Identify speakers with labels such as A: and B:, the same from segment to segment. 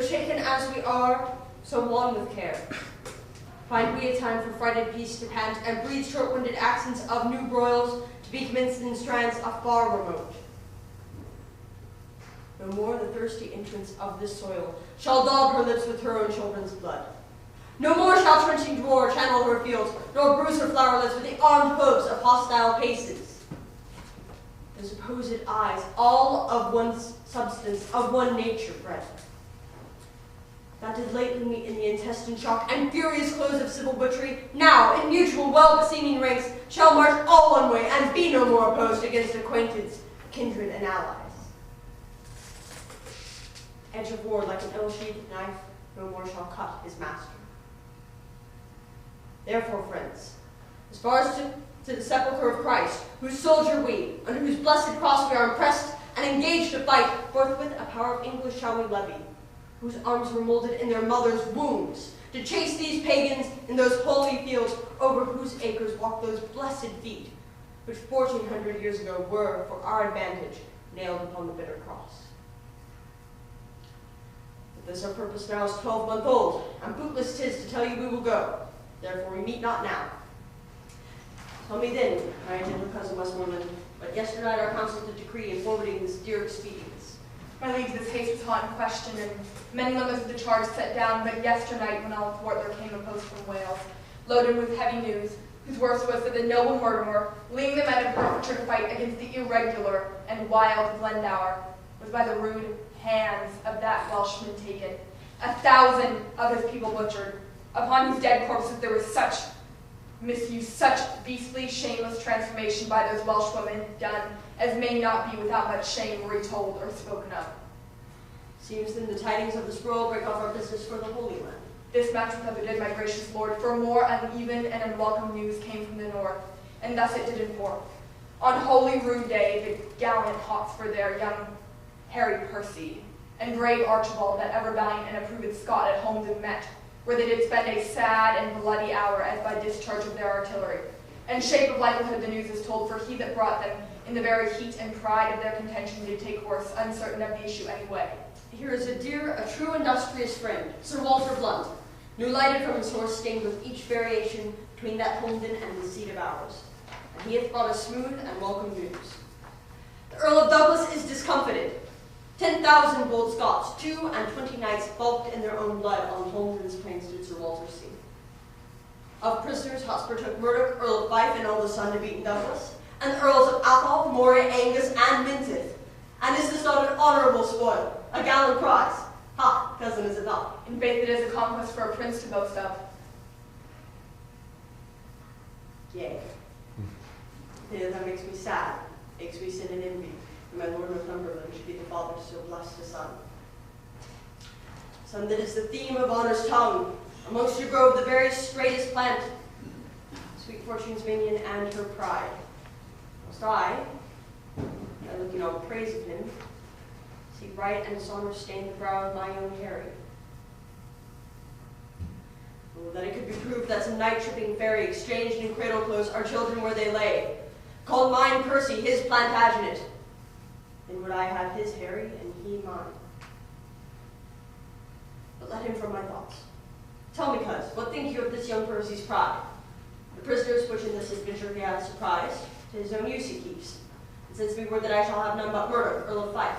A: shaken as we are, so wan with care. Find we a time for frighted peace to pant, and breathe short-winded accents of new broils to be commenced in strands afar remote. No more the thirsty entrance of this soil shall daub her lips with her own children's blood. No more shall trenching drawer channel her fields, nor bruise her flowerlets with the armed hooves of hostile paces. The supposed eyes, all of one substance, of one nature bred, that did lately meet in the intestine shock and furious close of civil butchery, now in mutual well-beseeming ranks shall march all one way and be no more opposed against acquaintance, kindred, and allies. Edge of war like an ill-sheathed knife, no more shall cut his master. Therefore, friends, as far as to the sepulchre of Christ, whose soldier we, under whose blessed cross we are impressed and engaged to fight, forthwith a power of English shall we levy, whose arms were molded in their mother's wombs, to chase these pagans in those holy fields over whose acres walk those blessed feet, which 1400 years ago were, for our advantage, nailed upon the bitter cross. But this our purpose now is 12-month old, and bootless 'tis to tell you we will go. Therefore we meet not now. Tell me then, my gentle cousin Westmoreland, but yesternight our council did decree in forwarding this dear expedience.
B: My liege, this haste was hot in question, and many limits of the charge set down, but yesternight when all athwart there came a post from Wales, loaded with heavy news, whose worst was that the noble murderer, leaving the men of Hertfordshire to fight against the irregular and wild Glendower, was by the rude hands of that Welshman taken, 1,000 of his people butchered, upon whose dead corpses there was such misuse, such beastly, shameless transformation by those Welshwomen done, as may not be without much shame retold or spoken of.
A: Seems then the tidings of this world break off our business for the Holy Land.
B: This match with other did, my gracious lord, for more uneven and unwelcome news came from the north, and thus it did inform. On Holy Rood Day, the gallant Hawks were there, young Harry Percy, and brave Archibald, that ever valiant and approved Scot at home did met, where they did spend a sad and bloody hour as by discharge of their artillery. And shape of likelihood the news is told, for he that brought them, in the very heat and pride of their contention, did take horse, uncertain of the issue any way.
A: Here is a dear, a true industrious friend, Sir Walter Blunt, new lighted from his horse, stained with each variation between that Holden and the seat of ours. And he hath brought us smooth and welcome news. The Earl of Douglas is discomfited. 10,000 bold Scots, 22 knights balked in their own blood on Holden's plains did Sir Walter see. Of prisoners, Hotspur took Murdoch, Earl of Fife, and eldest son of Beaton Douglas, and the Earls of Athol, Moray, Angus, and Menteith. And is this not an honorable spoil, a gallant prize? Ha, cousin, is it not?
B: In faith it is a conquest for a prince to boast of.
A: Yea. That makes me sad, makes me sin and envy, that my Lord Northumberland should be the father to so blessed a son. Son that is the theme of honor's tongue, amongst your grove the very straightest plant, sweet fortune's minion and her pride. Whilst I looking on praise of him, see bright and somber stain the brow of my own Harry. Oh, that it could be proved that some night-tripping fairy exchanged in cradle clothes our children where they lay, called mine Percy, his Plantagenet. Then would I have his Harry, and he mine. But let him from my thoughts. Tell me, coz, what think you of this young Percy's pride? The prisoners which in this adventure he hath surprised, to his own use he keeps. And since me word that I shall have none but Murdoch, Earl of Fife.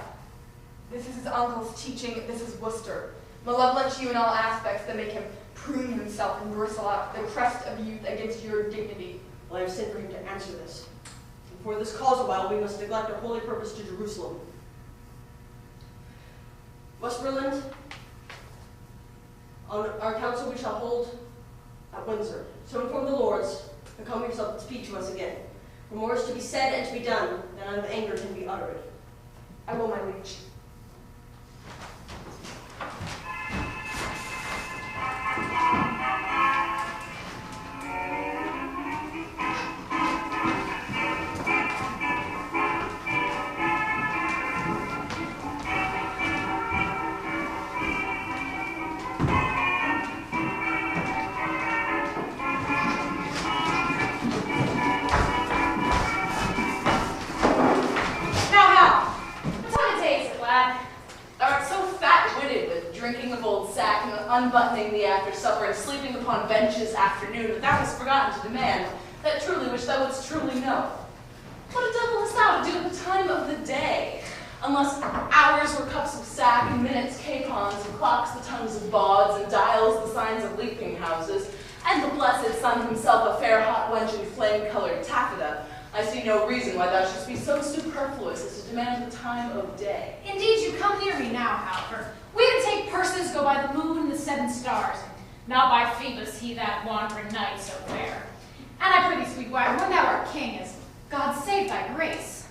B: This is his uncle's teaching, this is Worcester. Malevolent to you in all aspects that make him prune himself and bristle out the crest of youth against your dignity.
A: Well, I have sent for him to answer this. And for this cause awhile we must neglect our holy purpose to Jerusalem. Westmoreland, on our council we shall hold at Windsor. So inform the lords, and come yourself and speak to us again. For more is to be said and to be done than out of anger can be uttered.
B: I will, my liege.
C: sleeping upon benches afternoon, that thou hast forgotten to demand, that truly which thou wouldst truly know. What a devil hast thou to do at the time of the day? Unless hours were cups of sack, and minutes capons, and clocks the tongues of bawds, and dials the signs of leaping houses, and the blessed sun himself a fair hot wench in flame-colored taffeta, I see no reason why thou shouldst be so superfluous as to demand the time of day.
D: Indeed, you come near me now, however. We that take purses go by the moon and the 7 stars, and not by Phoebus, he that wandering night so fair. And I prithee, sweet wife, when thou art king, as God save thy grace.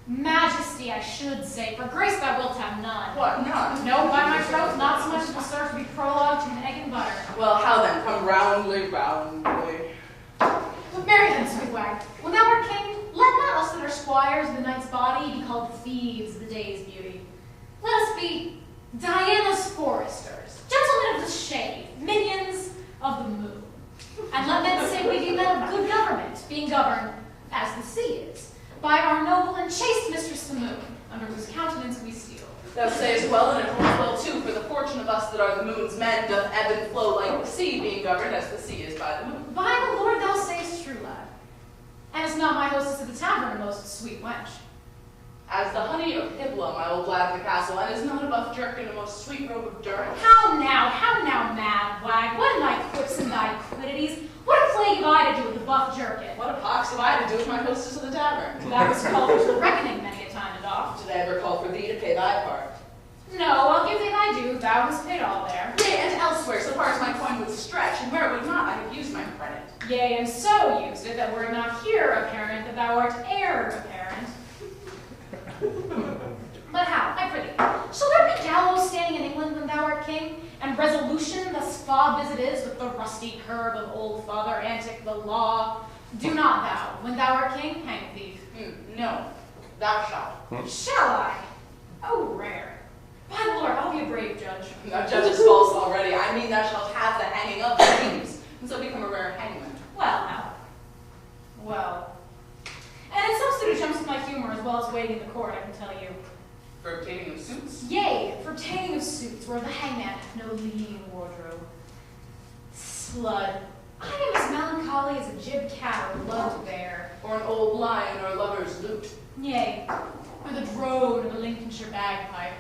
D: Majesty, I should say, for grace thou wilt have none.
C: What, none?
D: No, by my troth, not so much as will serve to be prologue to an egg and butter.
C: Well, how then? Come roundly, roundly.
D: But marry then, sweet wife, when thou art king, let not us that are squires of the night's body be called thieves of the day's beauty. Let us be Diana's foresters, gentlemen of the shade, minions of the moon. And let men say we be men of good government, being governed, as the sea is, by our noble and chaste mistress the moon, under whose countenance we steal.
C: Thou sayest well, and it holds well too, for the fortune of us that are the moon's men doth ebb and flow like the sea, being governed as the sea is by the moon.
D: By the Lord thou sayest true, lad. And is not my hostess of the tavern a most sweet wench?
C: As the honey of Hibla, my old lad of the castle, and is not a buff jerkin a most sweet robe of Durham.
D: How now, mad wag? What are thy quips and thy quiddities? What a plague have I to do with the buff jerkin?
C: What a pox have I to do with my hostess of the tavern?
D: That was called for the reckoning many a time and oft.
C: Did I ever call for thee to pay thy part?
D: No, I'll give thee thy due, thou hast paid all there.
C: Yea, and elsewhere, so far as my coin would stretch, and where it would not, I have used my credit.
D: Yea, and so used it that were it not here apparent that thou art heir apparent. But how, I prithee, shall there be gallows standing in England when thou art king, and resolution thus fobbed as it is with the rusty curb of old father antic the law? Do not thou, when thou art king, hang a thief.
C: No, thou shalt.
D: Shall I? Oh, rare. By the Lord, I'll be a brave judge.
C: Thou judgest false already. I mean thou shalt have the hanging of thieves, and so become a rare hangman.
D: Well, now. Well. And it seems to jumps with my humor as well as waiting in the court, I can tell you.
C: For obtaining of suits?
D: Yea, for obtaining of suits, where the hangman hath no lean wardrobe. Slud, I am as melancholy as a jib cat or love bear.
C: Or an old lion or a lover's lute.
D: Yea, or the drone of a Lincolnshire bagpipe.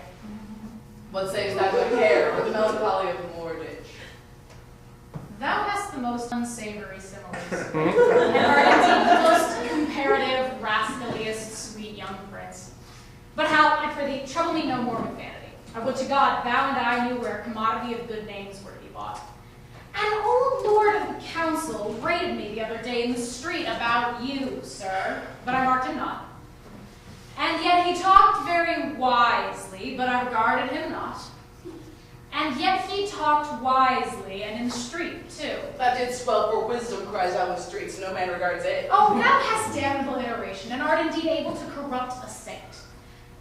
C: What saves thou good hair, or the melancholy of Moorditch?
D: Thou hast the most unsavory similes, and art indeed the most comparative, rascaliest, sweet young prince. But how, I prithee, trouble me no more with vanity. I would to God thou and I knew where a commodity of good names were to be bought. An old lord of the council rated me the other day in the street about you, sir, but I marked him not. And yet he talked very wisely, but I regarded him not. And yet he talked wisely, and in the street, too.
C: That did swell, for wisdom cries out in the streets, no man regards it.
D: Oh, thou hast damnable iteration, and art indeed able to corrupt a saint.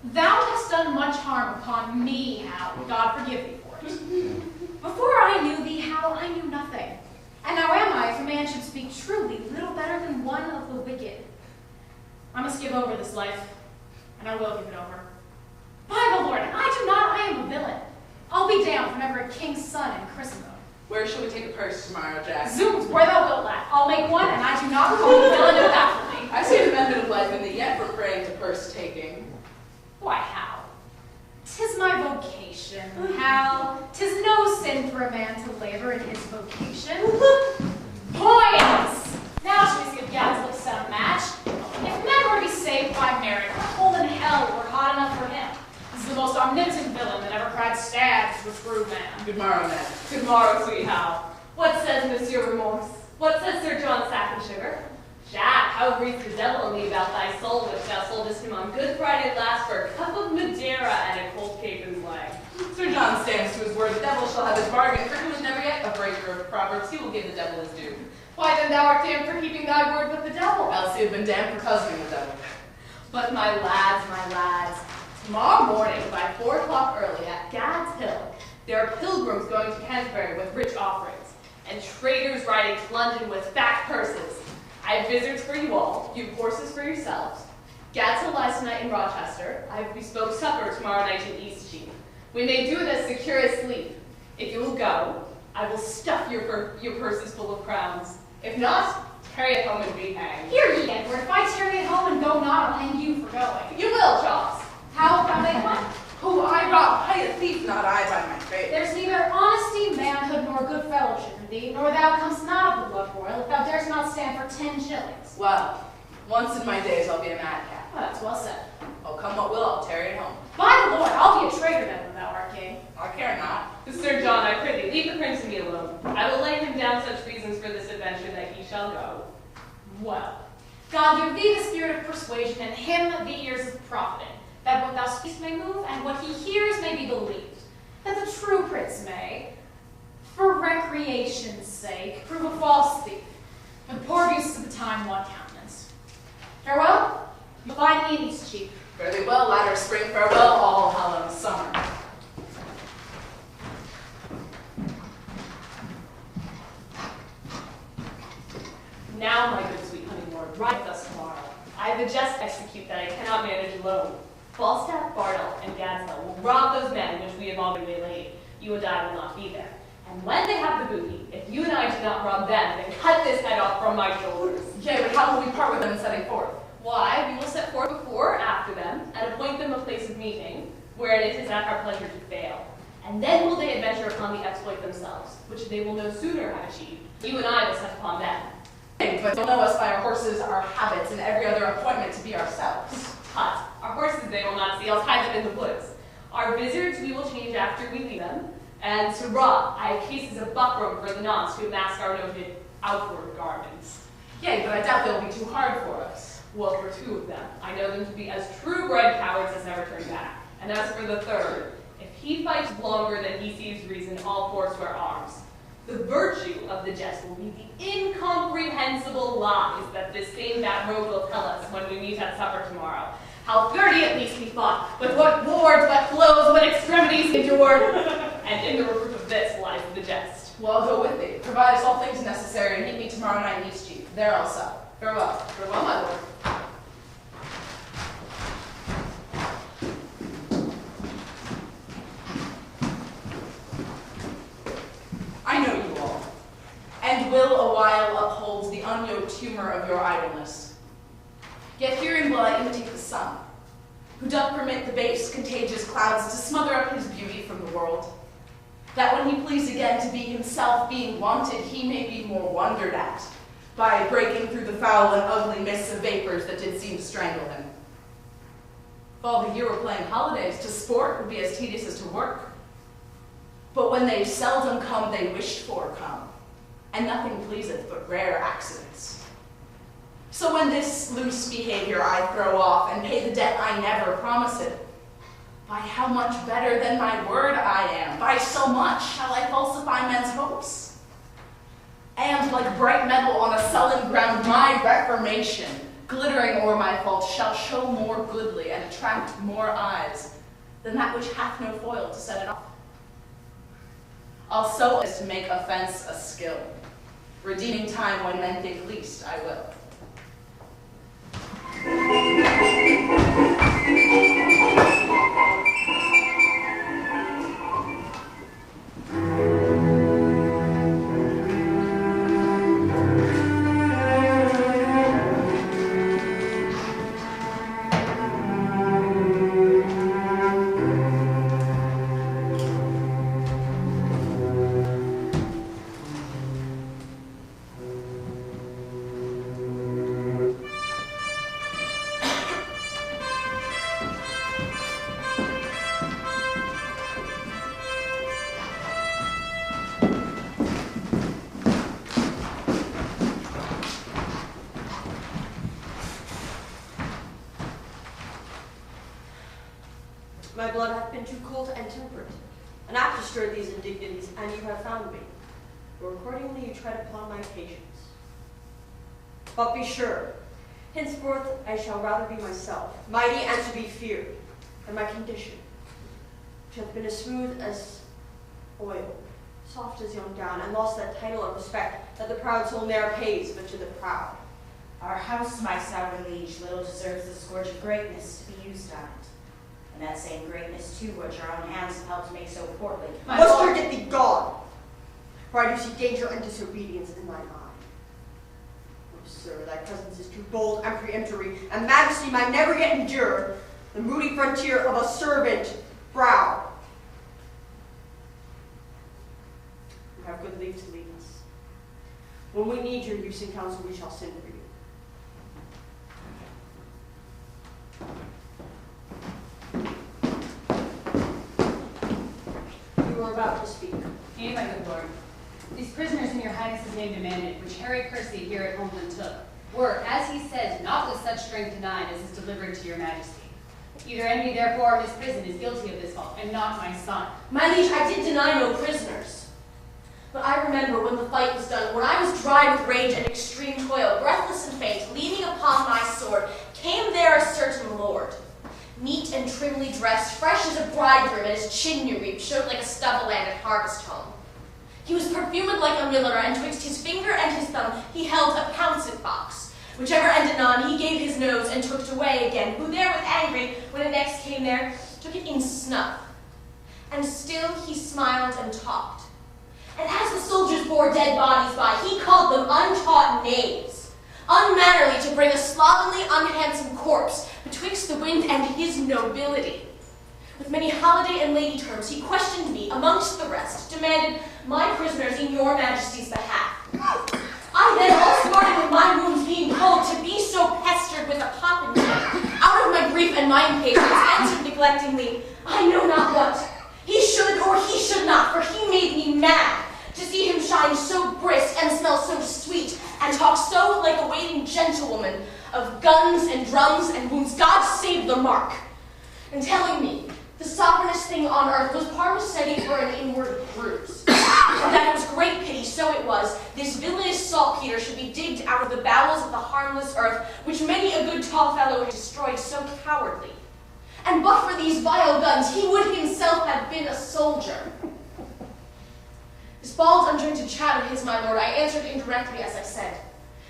D: Thou hast done much harm upon me, Hal, God forgive thee for it. Before I knew thee, Hal, I knew nothing. And now am I, if a man should speak truly, little better than one of the wicked. I must give over this life, and I will give it over. By the Lord, and I do not, I am a villain. I'll be damned from ever a king's son in Christendom.
C: Where shall we take a purse tomorrow, Jack?
D: Zounds, where thou wilt, lad. I'll make one, and I do not call the villain of that for me.
C: I see an amendment of life in thee yet for praying to purse taking.
D: Why, how? 'Tis my vocation, Hal. 'Tis no sin for a man to labor in his vocation. Points! Now shall we see if Gad's looks set a match? If men were to be saved by merit, hole in hell were hot enough for him. This is the most omnipotent villain that ever cried stab to a true man.
C: Good morrow, Ned.
A: Good morrow, sweet Hal. What says Monsieur Remorse? What says Sir John Sack and Sugar? Jack, how breathes the devil in thee about thy soul, which thou soldest him on Good Friday last for a cup of Madeira and a cold capon's leg?
C: Sir John stands to his word. The devil shall have his bargain, for he was never yet a breaker of proverbs. He will give the devil his due.
B: Why then thou art damned for keeping thy word with the devil?
C: Else he had been damned for cozening the devil.
A: But my lads, tomorrow morning by 4 o'clock early at Gad's Hill, there are pilgrims going to Canterbury with rich offerings, and traders riding to London with fat purses. I have visitors for you all, you have horses for yourselves. Gad's Hill lies tonight in Rochester. I have bespoke supper tomorrow night in Eastcheap. We may do this secure as sleep. If you will go,
C: I will stuff your purses full of crowns. If not, carry it home and be hanged.
D: Hear ye, Edward, if I tarry at home and go not, I'll hang you for going.
C: You will, Charles.
D: How about they what?
C: Who I rob, I a thief, not I by my trade.
D: There's neither honesty, manhood, nor good fellowship in thee, nor thou comest not of the blood royal, if thou darest not stand for 10 shillings.
C: Well, once in my days I'll be a madcap.
D: Oh, that's well said.
C: Oh, come what will, I'll tarry at home.
D: By the Lord, I'll be a traitor then when thou art king.
C: I care not.
E: Sir John, I prithee, leave the prince and me alone. I will lay him down such reasons for this adventure that he shall go.
D: Well, God give thee the spirit of persuasion, and him the ears of profiting, that what thou speakest may move, and what he hears may be believed, that the true prince may, for recreation's sake, prove a false thief, for the poor use of the time want countenance. Farewell, you'll find me in Eastcheap.
C: Fare thee well, latter spring, farewell, all hallows summer.
E: Now, my good sweet honey lord, ride with us tomorrow. I have a jest to execute that I cannot manage alone. Falstaff, Bardell, and Gadshill will rob those men which we have already waylaid. You and I will not be there. And when they have the booty, if you and I do not rob them, then cut this head off from my shoulders.
C: Yea, but how will we part with them in setting forth?
E: Why, we will set forth before or after them, and appoint them a place of meeting, where it is at our pleasure to fail. And then will they adventure upon the exploit themselves, which they will no sooner have achieved. You and I will set upon them.
C: But they'll know us by our horses, our habits, and every other appointment to be ourselves.
E: Tut, our horses they will not see, I'll tie them in the woods. Our vizards we will change after we leave them, and to rob, I have cases of buckram for the nonce to mask our noted outward garments.
C: Yea, but I doubt they'll be too hard for us.
E: Well, for 2 of them, I know them to be as true-bred cowards as never turn back. And as for the third, if he fights longer than he sees reason, all forswear arms. The virtue of the jest will be the incomprehensible lies that this same bad rogue will tell us when we meet at supper tomorrow. How 30 at least we fought, with what wards, what blows, what extremities endured. And in the reproof of this lies the jest.
C: Well, I'll go with thee. Provide us all things necessary, and meet me tomorrow night in Eastcheap. There I'll sup. Farewell.
E: Farewell, my lord.
C: I know you all, and will a while uphold the unyoked humor of your idleness. Yet herein will I imitate the sun, who doth permit the base, contagious clouds to smother up his beauty from the world, that when he please again to be himself being wanted, he may be more wondered at, by breaking through the foul and ugly mists of vapors that did seem to strangle him. If all the year were playing holidays, to sport would be as tedious as to work. But when they seldom come, they wished for come, and nothing pleaseth but rare accidents. So when this loose behavior I throw off, and pay the debt I never promised, by how much better than my word I am, by so much shall I falsify men's hopes. And like bright metal on a sullen ground, my reformation, glittering o'er my fault, shall show more goodly and attract more eyes than that which hath no foil to set it off. I'll so as to make offense a skill, redeeming time when men think least I will.
A: My blood hath been too cold and temperate, and apt to stir these indignities, and you have found me, for accordingly you tread upon my patience. But be sure, henceforth I shall rather be myself, mighty and to be feared, than my condition, which hath been as smooth as oil, soft as young down, and lost that title of respect that the proud soul ne'er pays but to the proud.
F: Our house, my sour liege, little deserves the scourge of greatness to be used on it. And that same greatness, too, which our own hands have helped make so portly.
A: Must forget thee, God! for I do see danger and disobedience in thine eye. Oh, sir, thy presence is too bold and peremptory, and majesty might never yet endure the moody frontier of a servant brow. You have good leave to leave us. When we need your use in counsel, we shall send for you. You were about to speak.
G: Nay, my good lord. These prisoners in your highness's name demanded, which Harry Percy here at Holmland took, were, as he said, not with such strength denied as is delivered to your majesty. Either enemy, therefore, of this prison is guilty of this fault, and not my son.
C: My liege, I did deny no prisoners. But I remember when the fight was done, when I was dry with rage and extreme toil, breathless and faint, leaning upon my sword, came there a certain lord, neat and trimly dressed, fresh as a bridegroom, and his chin you reap showed like a stubble land at harvest home. He was perfumed like a miller, and twixt his finger and his thumb he held a pouncet box, whichever end anon he gave his nose and took it away again, who therewith angry, when it next came there, took it in snuff. And still he smiled and talked. And as the soldiers bore dead bodies by, he called them untaught knaves, unmannerly to bring a slovenly, unhandsome corpse betwixt the wind and his nobility. With many holiday and lady terms, he questioned me, amongst the rest, demanded my prisoners in your majesty's behalf. I then, all smarting with my wounds being cold, to be so pestered with a popping out of my grief and my impatience, answered neglectingly, I know not what. He should or he should not, for he made me mad, to see him shine so brisk and smell so sweet, and talk so like a waiting gentlewoman of guns and drums and wounds, God save the mark, and telling me the sovereignest thing on earth was parmaceti for an inward bruise, and that it was great pity, so it was, this villainous saltpeter should be digged out of the bowels of the harmless earth, which many a good tall fellow had destroyed so cowardly. And but for these vile guns, he would himself have been a soldier. This bald, unjointed chat of his, my lord, I answered indirectly as I said.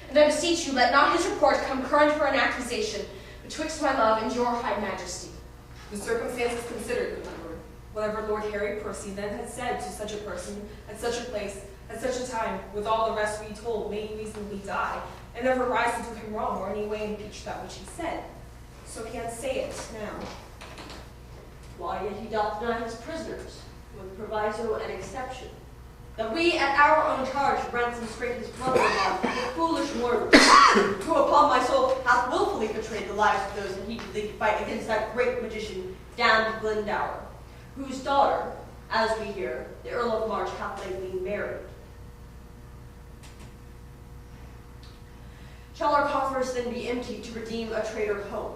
C: And I beseech you, let not his report come current for an accusation betwixt my love and your high majesty.
H: The circumstances considered, good my lord, whatever Lord Harry Percy then had said to such a person, at such a place, at such a time, with all the rest we told, may he reasonably die, and never rise to do him wrong or any way impeach that which he said. So can't say it now.
A: Why yet he doth deny his prisoners, with proviso and exception, that we at our own charge ransom straight his brother-in-law, the foolish Mortimer, who upon my soul hath willfully betrayed the lives of those that he did lead to fight against that great magician, damned Glendower, whose daughter, as we hear, the Earl of March hath lately married. Shall our coffers then be empty to redeem a traitor home?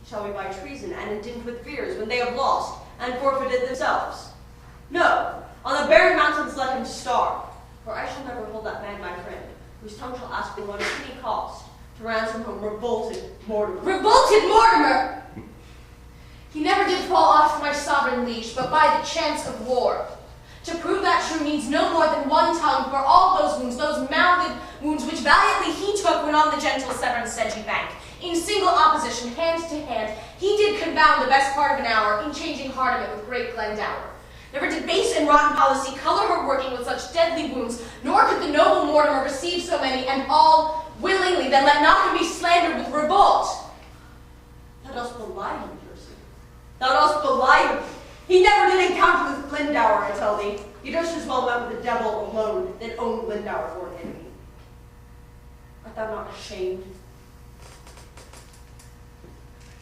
A: Shall we buy treason and indent with fears when they have lost and forfeited themselves? No, on the barren mountains let him starve, for I shall never hold that man my friend, whose tongue shall ask me what at any cost to ransom him revolted Mortimer.
C: Revolted Mortimer! He never did fall off my sovereign liege, but by the chance of war. To prove that true needs no more than one tongue for all those wounds, those mounded wounds which valiantly he took when on the gentle Severn sedgy bank. In single opposition, hand to hand, he did confound the best part of an hour in changing heart of it with great Glendower. Never did base and rotten policy color her working with such deadly wounds, nor could the noble Mortimer receive so many, and all willingly, then let not him be slandered with revolt.
A: Thou dost belie him, Percy. Thou dost belie him. He never did encounter with Glendower, I tell thee. He just as well met with the devil alone than own Glendower for an enemy. Art thou not ashamed?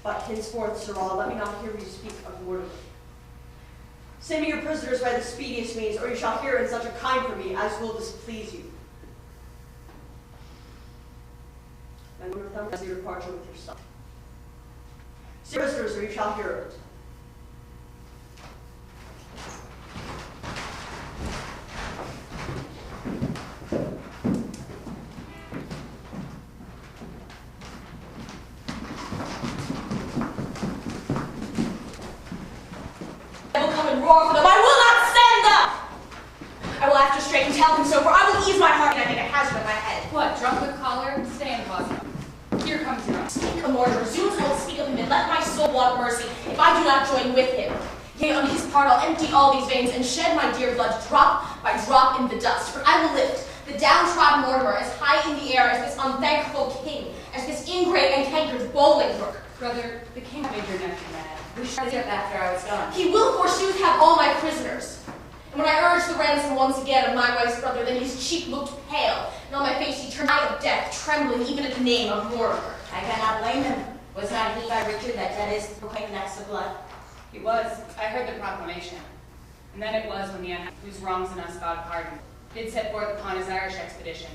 A: But henceforth, sirrah, let me not hear you speak of Mortimer. Send me your prisoners by the speediest means, or you shall hear in such a kind for me as will displease you. And with them, your departure with your son. Send your prisoners, or you shall hear of it.
C: Roar for them. I will not stand them! I will after straight and tell him so, for I will ease my heart and I make a hazard of my head.
G: What, drunk with choler? Stay in the closet. Here comes your own.
C: Speak of Mortimer, Zeus will speak of him, and let my soul want mercy if I do not join with him.
B: Yea, on his part I'll empty all these veins and shed my dear blood drop by drop in the dust. For I will lift the downtrodden Mortimer as high in the air as this unthankful king, as this ingrate and cankered Bolingbroke.
G: Brother, the king made your nephew mad.
F: We shall see after I was gone.
B: He will forsooth have all my prisoners. And when I urged the ransom once again of my wife's brother, then his cheek looked pale, and on my face he turned eye of death, trembling even at the name of Mortimer.
F: I cannot blame him. Was not he by Richard that dead is proclaimed next of blood?
G: He was. I heard the proclamation. And then it was when the unhappy whose wrongs in us God pardoned did set forth upon his Irish expedition,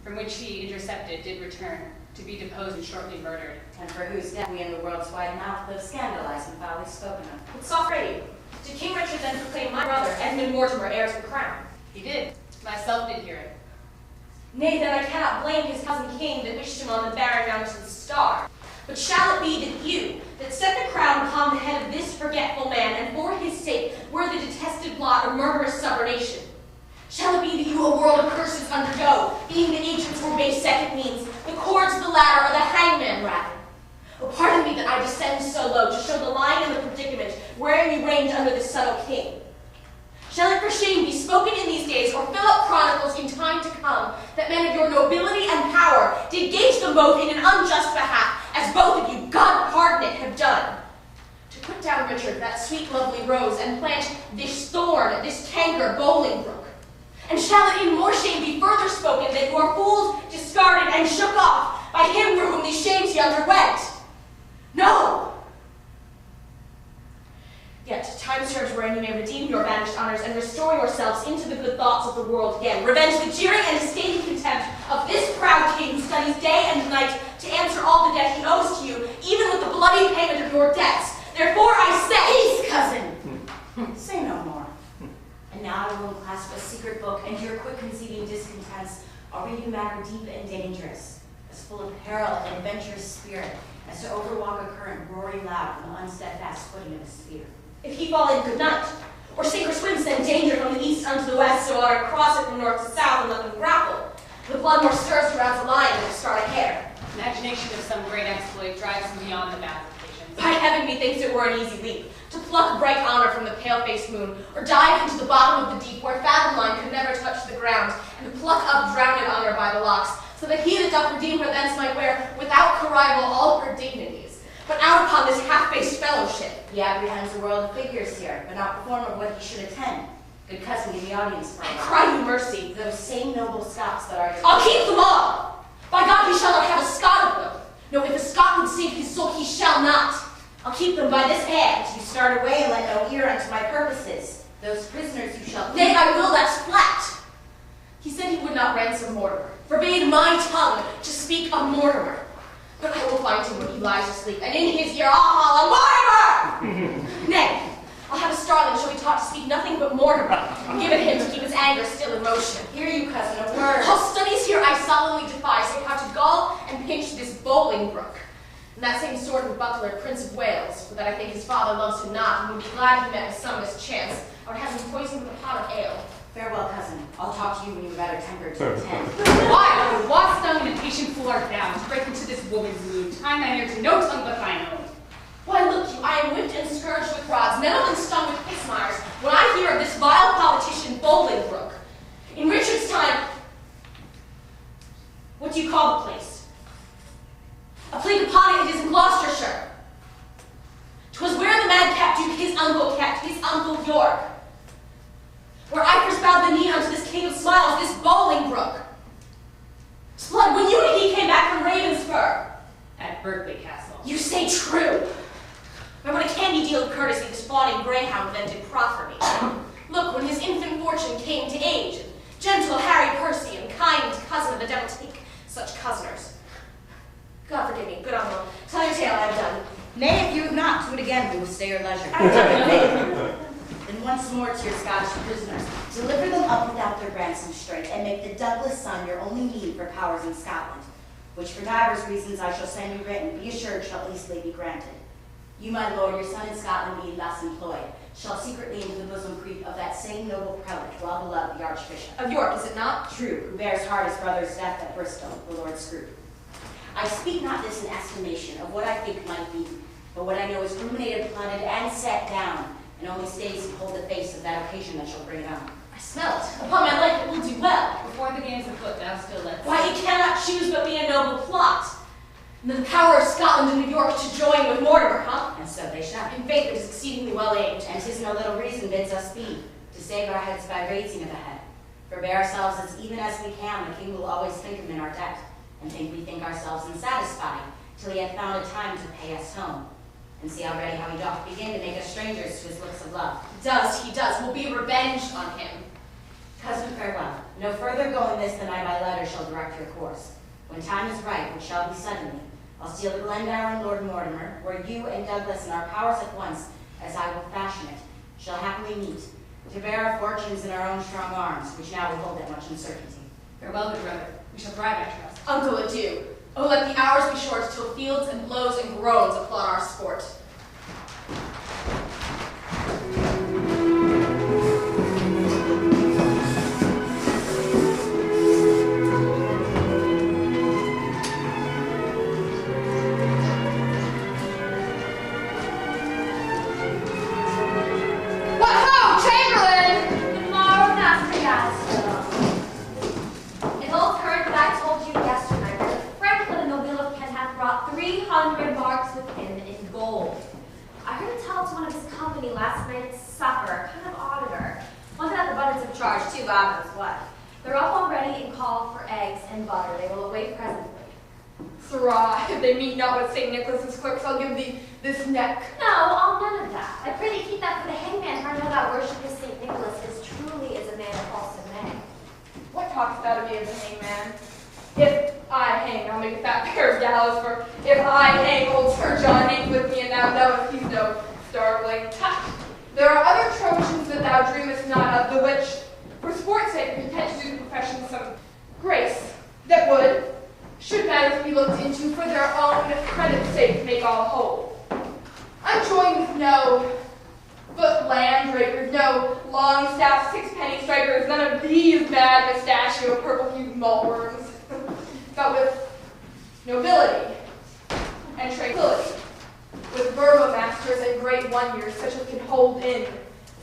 G: from which he, intercepted, did return, to be deposed and shortly murdered.
F: And for whose death we in the world's wide mouth live scandalized and foully spoken of.
B: With soft rating, did King Richard then proclaim my brother, Edmund Mortimer, heir to the crown?
G: He did. Myself did hear it.
B: Nay, then I cannot blame his cousin king that wished him on the barren mountain's star. But shall it be that you, that set the crown upon the head of this forgetful man, and for his sake were the detested blot or murderous subordination? Shall it be that you a world of curses undergo, being the agents or base second means, the cords of the ladder or the hangman rather? Oh, pardon me that I descend so low to show the line and the predicament wherein you reigned under this subtle king. Shall it for shame be spoken in these days, or fill up chronicles in time to come, that men of your nobility and power did gage them both in an unjust behalf, as both of you, God pardon it, have done? To put down Richard, that sweet lovely rose, and plant this thorn, this canker Bolingbroke. And shall it in more shame be further spoken that you are fooled, discarded, and shook off by him through whom these shames ye underwent? No! Yet time serves wherein you may redeem your vanished honors and restore yourselves into the good thoughts of the world again. Revenge the jeering and disdainful contempt of this proud king who studies day and night to answer all the debt he owes to you, even with the bloody payment of your debts. Therefore I say,
F: Peace, cousin! Say no more. And now I will clasp a secret book, and your quick conceiving discontents, I'll read you matter deep and dangerous, as full of peril and adventurous spirit, as to overwalk a current roaring loud on the unsteadfast footing of a sphere.
B: if he fall in, good night. Or sink or swim, send danger from the east unto the west, so I cross it from north to south and let them grapple. The blood more stirs around the lion than to start a hare.
G: Imagination of some great exploit drives him beyond the bounds of patience.
B: By heaven, methinks it were an easy leap, to pluck bright honor from the pale-faced moon, or dive into the bottom of the deep where fathom line could never touch the ground, and to pluck up drowned honor by the locks, so that he that doth redeem her thence might wear without corrival all her dignities, but out upon this half-faced fellowship.
F: He apprehends a world of figures here, but not the form of what he should attend. Good cousin, give the audience for
B: I cry you mercy.
F: those same noble Scots that are your...
B: I'll keep them all! By God, he shall not have a Scot of them. No, if a Scot would save his soul, he shall not. I'll keep them by this hand.
F: You start away and let no ear unto my purposes. Those prisoners you shall...
B: Nay, I will, that's flat. He said he would not ransom Mortimer, forbade my tongue to speak of Mortimer. But I will find him when he lies asleep, and in his ear I'll holler, Mortimer! Nay, I'll have a starling shall be taught to speak nothing but Mortimer, and give it him to keep his anger still in motion.
F: Hear you, cousin, a word.
B: All studies here I solemnly defy, save how to gall and pinch this Bolingbroke. And that same sword and buckler, Prince of Wales, for that I think his father loves him not, and would be glad he met with some mischance, I would have him poisoned with a pot of ale.
F: Farewell, cousin. I'll talk to you when you're better tempered to attend.
G: Why, O what stung and impatient fool art thou, to break into this woman's mood, tying thine ear to no tongue but thine own?
B: Why, look you, I am whipped and scourged with rods, nettled and stung with pismires, when I hear of this vile politician Bolingbroke. In Richard's time, what do you call the place? A plague upon it is in Gloucestershire. 'Twas where the madcap Duke his uncle kept, his uncle York. Where I first bowed the knee unto this king of smiles, this Bolingbroke. Blood, when you and he came back from Ravenspur.
G: At Berkeley Castle.
B: You say true. But what a candy deal of courtesy this fawning greyhound then did proffer me. Look, when his infant fortune came to age, and gentle Harry Percy and kind cousin of the devil take such cousiners. God forgive me, good uncle. Tell your tale, I have done.
F: Nay, if you have not, do it again. We will stay your leisure. Then once more to your Scottish prisoners, deliver them up without their ransom straight, and make the Douglas son your only need for powers in Scotland, which for divers reasons I shall send you written, be assured shall easily be granted. You, my lord, your son in Scotland being thus employed, shall secretly into the bosom creep of that same noble prelate, well beloved the Archbishop.
B: Of York, is it not?
F: True, who bears hard his brother's death at Bristol, the Lord Scroop. I speak not this in estimation of what I think might be, but what I know is ruminated, plotted, and set down, and only stays to hold the face of that occasion that shall bring it on.
C: I smell it. Upon my life, it will do well.
G: Before the game's afoot, thou still let's.
C: Why, he cannot choose but be a noble plot. And the power of Scotland and New York to join with Mortimer, huh?
F: And so they shall.
C: In faith, it is exceedingly well aimed.
F: And 'tis no little reason bids us speed, to save our heads by raising of the head. For bear ourselves as even as we can, the king will always think him in our debt, and think we think ourselves unsatisfied, till he hath found a time to pay us home. And see already how he doth begin to make us strangers to his looks of love.
C: He does. Will be revenged on him.
F: Cousin, farewell. No further go in this than I by letter shall direct your course. When time is right, which shall be suddenly, I'll steal the Glendower and Lord Mortimer, where you and Douglas and our powers at once, as I will fashion it, shall happily meet, to bear our fortunes in our own strong arms, which now will hold that much uncertainty.
G: Farewell, good brother. We shall thrive, I trust.
C: Uncle, adieu. Oh, let the hours be short till fields and blows and groans applaud our sport. If they meet not with St. Nicholas's clerks, I'll give thee this neck.
I: No, I'll none of that. I pray thee keep that for the hangman, for I know that worship of St. Nicholas is truly as a man of falsehood may.
B: What talkest thou to me of the hangman? If I hang, I'll make a fat pair of gallows, for if I hang, old Sir John hangs with me, and thou knowest he's no starveling. Ha! There are other Trojans that thou dreamest not of, the which, for sport's sake, are content to do the profession some grace, that would, should matters be looked into for their own credit's sake, make all whole. I'm joined with no foot land drapers, no long staff sixpenny strikers, none of these bad mustachio purple-hued malt-worms, but with nobility and tranquility, with burgomasters and great wonders, such as can hold in,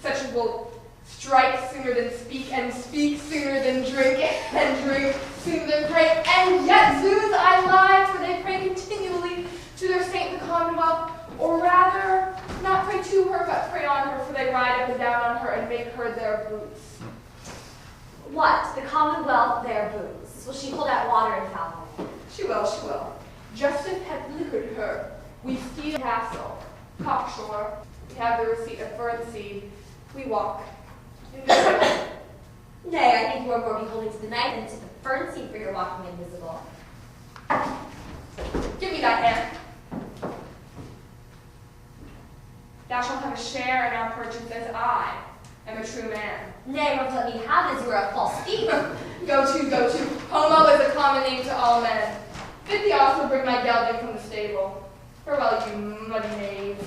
B: such as will strike sooner than speak, and speak sooner than drink, and drink sooner than pray, and yet zoons I lie, for they pray continually to their saint the Commonwealth, or rather, not pray to her, but pray on her, for they ride up and down on her and make her their boots.
I: What? The Commonwealth their boots? Will she hold out water in Falmouth?
B: She will, she will. Justice hath liquored her. We steal castle, cockshore. We have the receipt of Fernseed. We walk.
I: Nay, I think you are more beholding to the night than to the fern seed for your walking invisible.
B: Give me thy hand. Thou shalt have a share in our purchase as I am a true man.
I: Nay, what let me have as you are a false thief.
B: Go to, go to. Homo is a common name to all men. Bid thee also bring my gelding from the stable. Farewell, you muddy knave.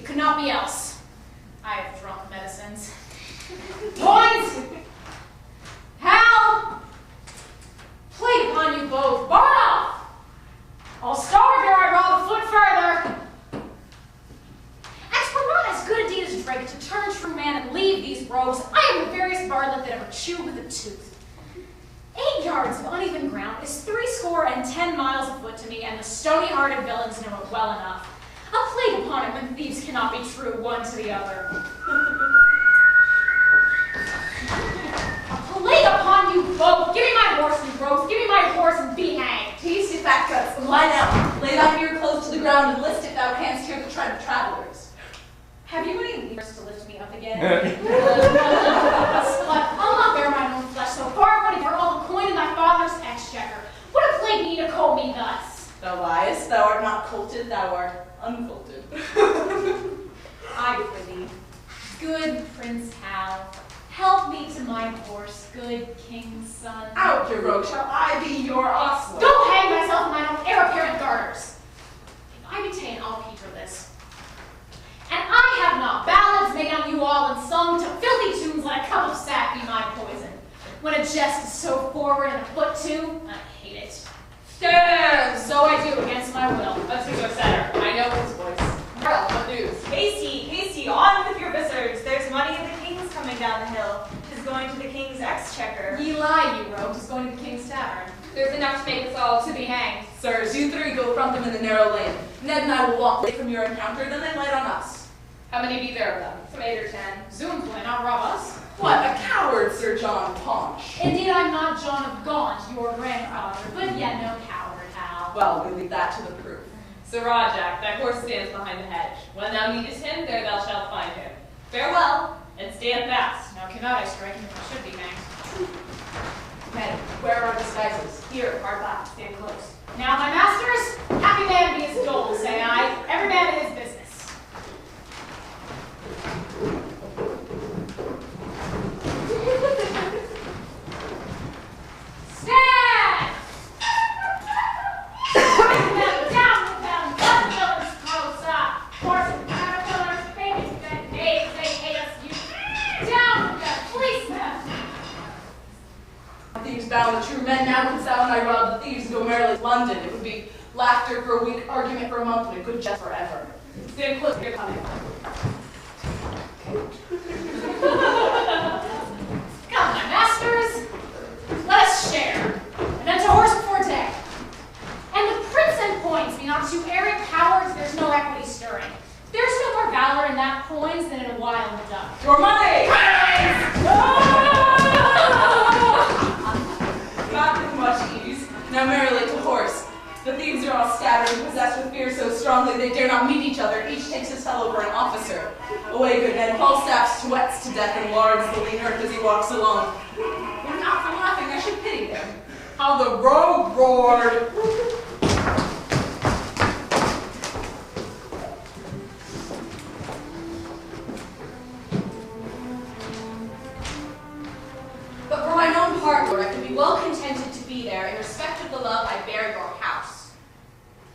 D: It could not be else. I have drunk medicines. Points! Hal! Played upon you both. Bar off! I'll starve ere I rob a foot further. As for not as good a deed as Drake to turn true man and leave these robes, I am the veriest varlet that ever chewed with a tooth. 8 yards of uneven ground is 70 miles a foot to me, and the stony-hearted villains know it well enough. A plague upon it when thieves cannot be true one to the other. A plague upon you both! Give me my horse and robes! Give me my horse and be hanged!
C: Peace, you fat cuts, and lie down. Lay thine ear close to the ground and list if thou canst hear the tread of travelers.
D: Have you any levers to lift me up again? Slut, I'll not bear mine own flesh so far, but for all the coin in thy father's exchequer. What a plague me to call me thus!
C: Thou liest, thou art not colted, thou art uncolted.
D: I prithee, good Prince Hal, help me to my horse, good King's son.
C: Out, your rogue, shall I be your ostler?
D: Go hang myself in mine own heir-apparent garters. If I be ta'en, I'll pay for this. And I have not ballads made on you all and sung to filthy tunes like a cup of sack be my poison. When a jest is so forward and a foot too, I hate it.
E: Stand!
D: So I do against my will.
E: Let's go setter. I know his voice. Well, what news?
J: Hasty, on with your visitors. There's money of the king's coming down the hill. 'Tis going to the king's exchequer.
D: Ye lie, you rogues, is going to the king's tavern.
E: There's enough to make us all
D: To be hanged.
C: Sirs, you three go front them in the narrow lane. Ned and I will walk away from your encounter, then they light on us.
E: How many be there of them? Some 8 or 10.
D: Zoom will not rob us.
C: What a coward, Sir John Paunch.
D: Indeed, I'm not John of Gaunt, your grandfather, but yet no coward, Hal.
C: Well, we leave that to the proof.
E: Sir Rajak, that horse stands behind the hedge. When thou needest him, there thou shalt find him. Farewell, and stand fast.
D: Now cannot I strike him if I should be hanged.
C: Men, where are our disguises?
E: Here, hard by, stand close.
D: Now, my masters, happy man be his dole, say I. Every man in his business. Stand! Down with them, blood-killers, close up. Horse and caterpillars, babies, dead babes, they hate us, you. Down with them, police them.
C: Thieves bound the true men, now can sound I rob the thieves and go merrily to London. It would be laughter for a week, argument for a month, but a good jest forever.
E: Stand close, you're coming.
D: Come, my masters, let us share, and then to horse before day. And the prince and points be not two arrant cowards, there's no equity stirring. There's no more valor in that coins than in a wild duck.
C: Your money! Not with much ease. Now merrily to horse. The thieves are all scattered and possessed with fear so strongly they dare not meet each other. Each takes his fellow for an officer. Away, good Ned. Falstaff's sweats to death and lards the lean earth as he walks along. Were not for laughing, I should pity him. How the rogue roared!
A: But for mine own part, Lord, I could be well contented to be there in respect of the love I bear your house.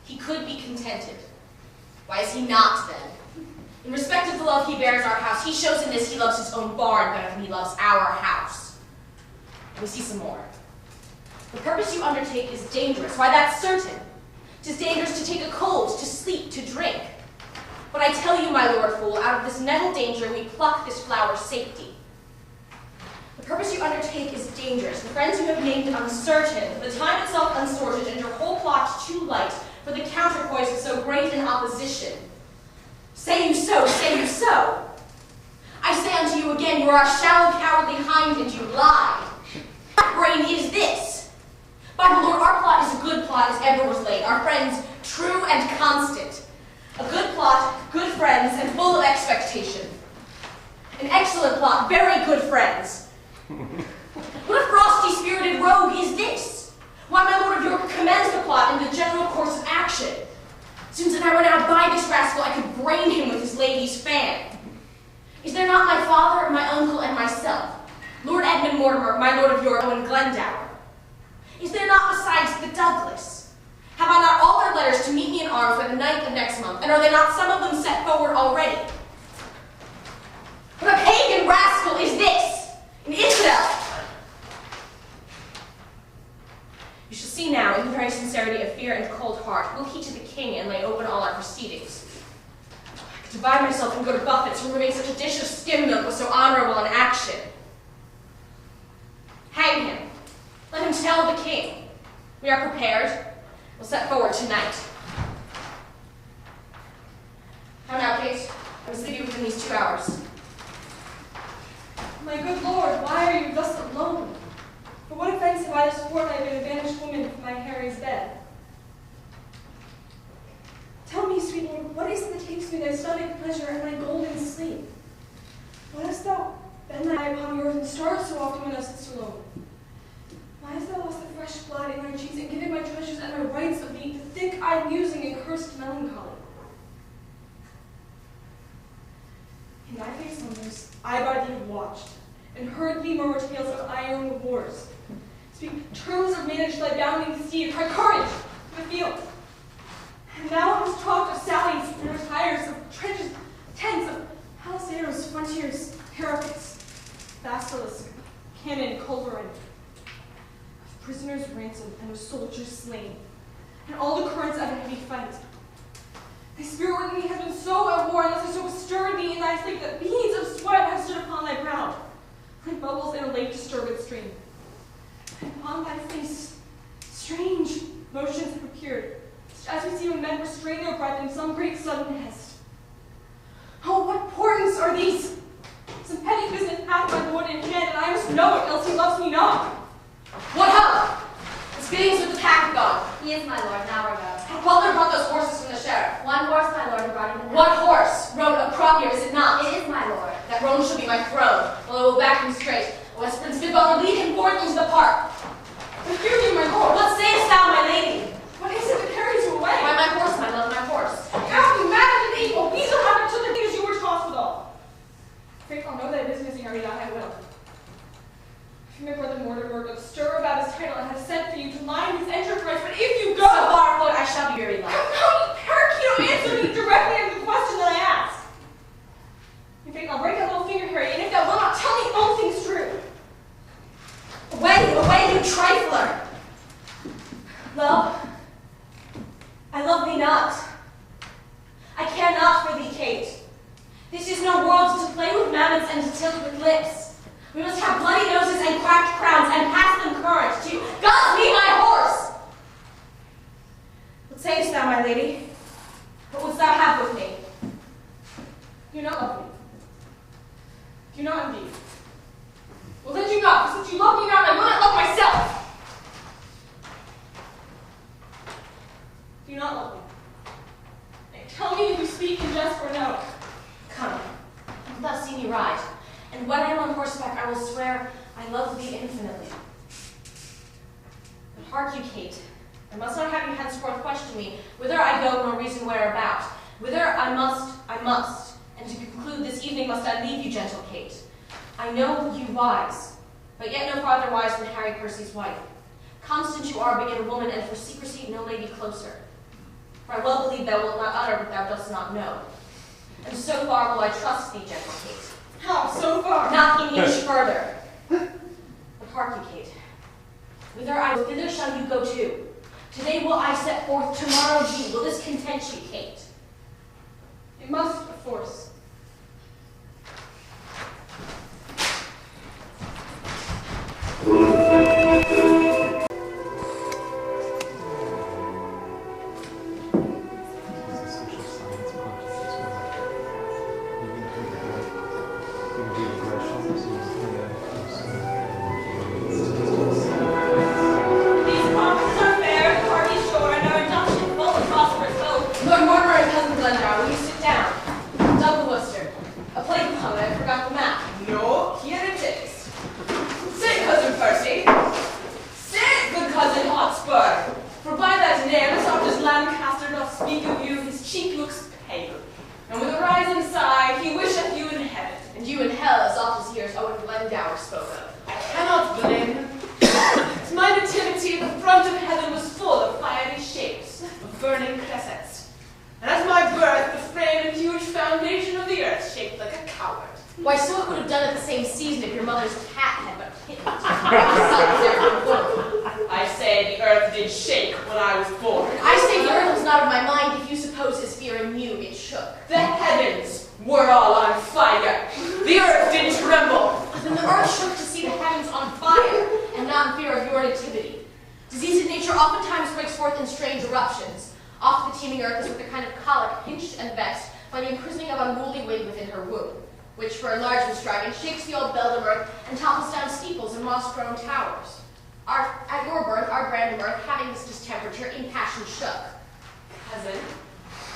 A: He could be contented. Why is he not, then? In respect of the love he bears our house, he shows in this he loves his own barn better than he loves our house. And we see some more. The purpose you undertake is dangerous. Why, that's certain. 'Tis dangerous to take a cold, to sleep, to drink. But I tell you, my lord fool, out of this nettle danger we pluck this flower's safety. The purpose you undertake is dangerous. The friends you have named uncertain, the time itself unsorted, and your whole plot too light for the counterpoise of so great an opposition. Say you so, say you so. I say unto you again, you are a shallow, cowardly hind, and you lie. What brain is this? By the Lord, our plot is a good plot as ever was laid, our friends true and constant. A good plot, good friends, and full of expectation. An excellent plot, very good friends. What a frosty-spirited rogue is this? Why, my lord of York commends the plot in the general course of action. Soon as I run out by this rascal, I could brain him with his lady's fan. Is there not my father, my uncle, and myself, Lord Edmund Mortimer, my lord of York, and Glendower? Is there not besides the Douglas?
B: Have I not all their letters to meet me in arms by the 9th of next month, and are they not some of them set forward already? What a pagan rascal is this! An infidel! You shall see now, in the very sincerity of fear and cold heart, will he to the king and lay open all our proceedings. I could divide myself and go to buffets, removing such a dish of skim milk was so honorable an action. Hang him. Let him tell the king. We are prepared. We'll set forward tonight. How now, Kate? I must leave you within these 2 hours.
H: My good lord, why are you thus alone? For what offense have I this fortnight been a banished woman from my Harry's bed? Tell me, sweet lord, what is it that takes me thy stomach pleasure and my golden sleep? Why hast thou bent thy eye upon the earth and stars so often when thou sitst alone? Why hast thou lost the fresh blood in thy cheeks and given my treasures and my rights of thee to thick-eyed musing and cursed melancholy? In thy face slumbers, I by thee have watched, and heard thee murmur tales of iron wars. Speak terms of manage thy bounding steed, cry courage to the field. And thou hast talked of sallies and retires, of trenches, tents, of palisadoes, frontiers, parapets, basilisk, cannon, culverin, of prisoners ransomed and of soldiers slain, and all the currents of a heavy fight. Thy spirit within thee has been so at war, and thus has so stirred thee in thy sleep that beads of sweat have stood upon thy brow, like bubbles in a lake disturbed stream. And upon thy face, strange motions have appeared, such as we see when men restrain their breath in some great sudden haste. Oh, what portents are these? Some petty business hath my lord in hand, and I must know it, else he loves me not.
B: What ho! The speedings with the pack gone.
I: He is my lord, now we're going.
B: Have Butler brought those horses from the sheriff?
I: One horse, my lord, who brought him in.
B: One horse rode a crop here, is it not?
I: It is my lord.
B: That roan shall be my throne, while I will back him straight. West Prince bid Butler lead him forth into the park.
H: But hear me, my lord.
B: What sayest thou, my lady?
H: What is it that carries you away?
B: Why, my horse, my love, my horse.
H: Have you mad and evil? These are happened to the things you were tossed withal. Faith, I'll know that it is missing, or that I will. If my brother Mortimer doth stir about his title and has sent for you to mind his enterprise, but if you go,
B: So far afoot, I shall be very loud.
H: Come, parakeet, answer me directly on the question that I ask. In fact, I'll break that little finger, Harry, and if thou wilt not tell me all things true.
B: Away, away, you trifler! Love, I love thee not. I care not for thee, Kate. This is no world to play with mammons and to tilt with lips. We must have bloody noses and cracked crowns and pass them current to God be my horse! What sayest thou, my lady? What wouldst thou have with me?
H: Do you not love me? Do you not indeed? Well, then do not, for since you love me not, I will not love myself. Do you not love me? Now, tell me if you speak in jest or no.
B: Come, wilt thou see me ride? And when I am on horseback, I will swear I love thee infinitely. But hark you, Kate, I must not have you henceforth question me whither I go nor reason whereabout. Whither I must, and to conclude this evening must I leave you, gentle Kate. I know you wise, but yet no farther wise than Harry Percy's wife. Constant you are, but yet a woman, and for secrecy no lady closer. For I well believe thou wilt not utter what thou dost not know. And so far will I trust thee, gentle Kate.
H: How, so far?
B: Not an inch further. But hark you, Kate. Whither shall you go to? Today will I set forth, tomorrow ye. Will this content you, Kate?
H: It must, of force.
B: Lord Mortimer and Cousin Glendower, will you sit down? Double Why, so it would have done at the same season if your mother's cat had but kittens.
E: I say the earth did shake when I was born.
B: I say the earth was not of my mind if you suppose his fear in you it shook.
E: The heavens were all on fire. The earth did tremble.
B: Then the earth shook to see the heavens on fire, and not in fear of your nativity. Diseased nature oftentimes breaks forth in strange eruptions. Oft the teeming earth is with a kind of colic, pinched and vexed by the imprisoning of unruly wind within her womb, which for enlargement striving shakes the old beldam earth and topples down steeples and moss-grown towers. At your birth, our random earth, having this distemperature, in passion shook.
E: Cousin,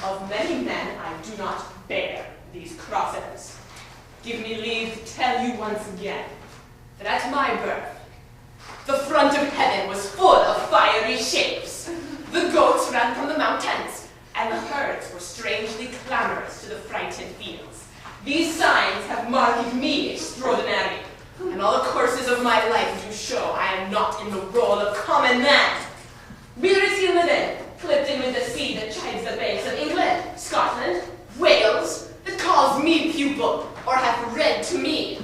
E: of many men I do not bear these crosses. Give me leave to tell you once again that at my birth, the front of heaven was full of fiery shapes. The goats ran from the mountains, and the herds were strangely clamorous to the frightened fields. These signs have marked me extraordinary, and all the courses of my life do show I am not in the role of common man. Where is he living, clipped in with the sea that chides the banks of England, Scotland, Wales, that calls me pupil, or hath read to me?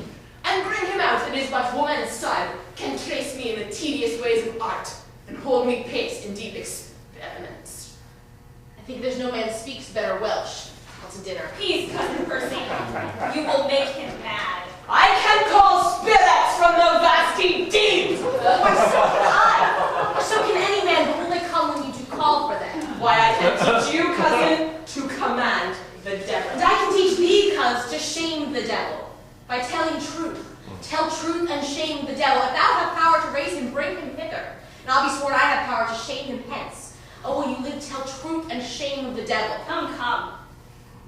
E: And bring him out in his but woman's style, can trace me in the tedious ways of art, and hold me pace in deep experiments.
B: I think there's no man speaks better Welsh. What's a dinner?
J: Peace, Cousin Percy. You will make him mad.
E: I can call spirits from the vasty deep!
B: Why, so can I. Or so can any man, but will they come when you do call for them?
E: Why, I can teach you, cousin, to command the devil.
B: And I can teach thee, cuz, to shame the devil, by telling truth. Tell truth and shame the devil. If thou have power to raise him, bring him hither. And I'll be sworn I have power to shame him hence. Oh, will you live to tell truth and shame the devil?
J: Come, come.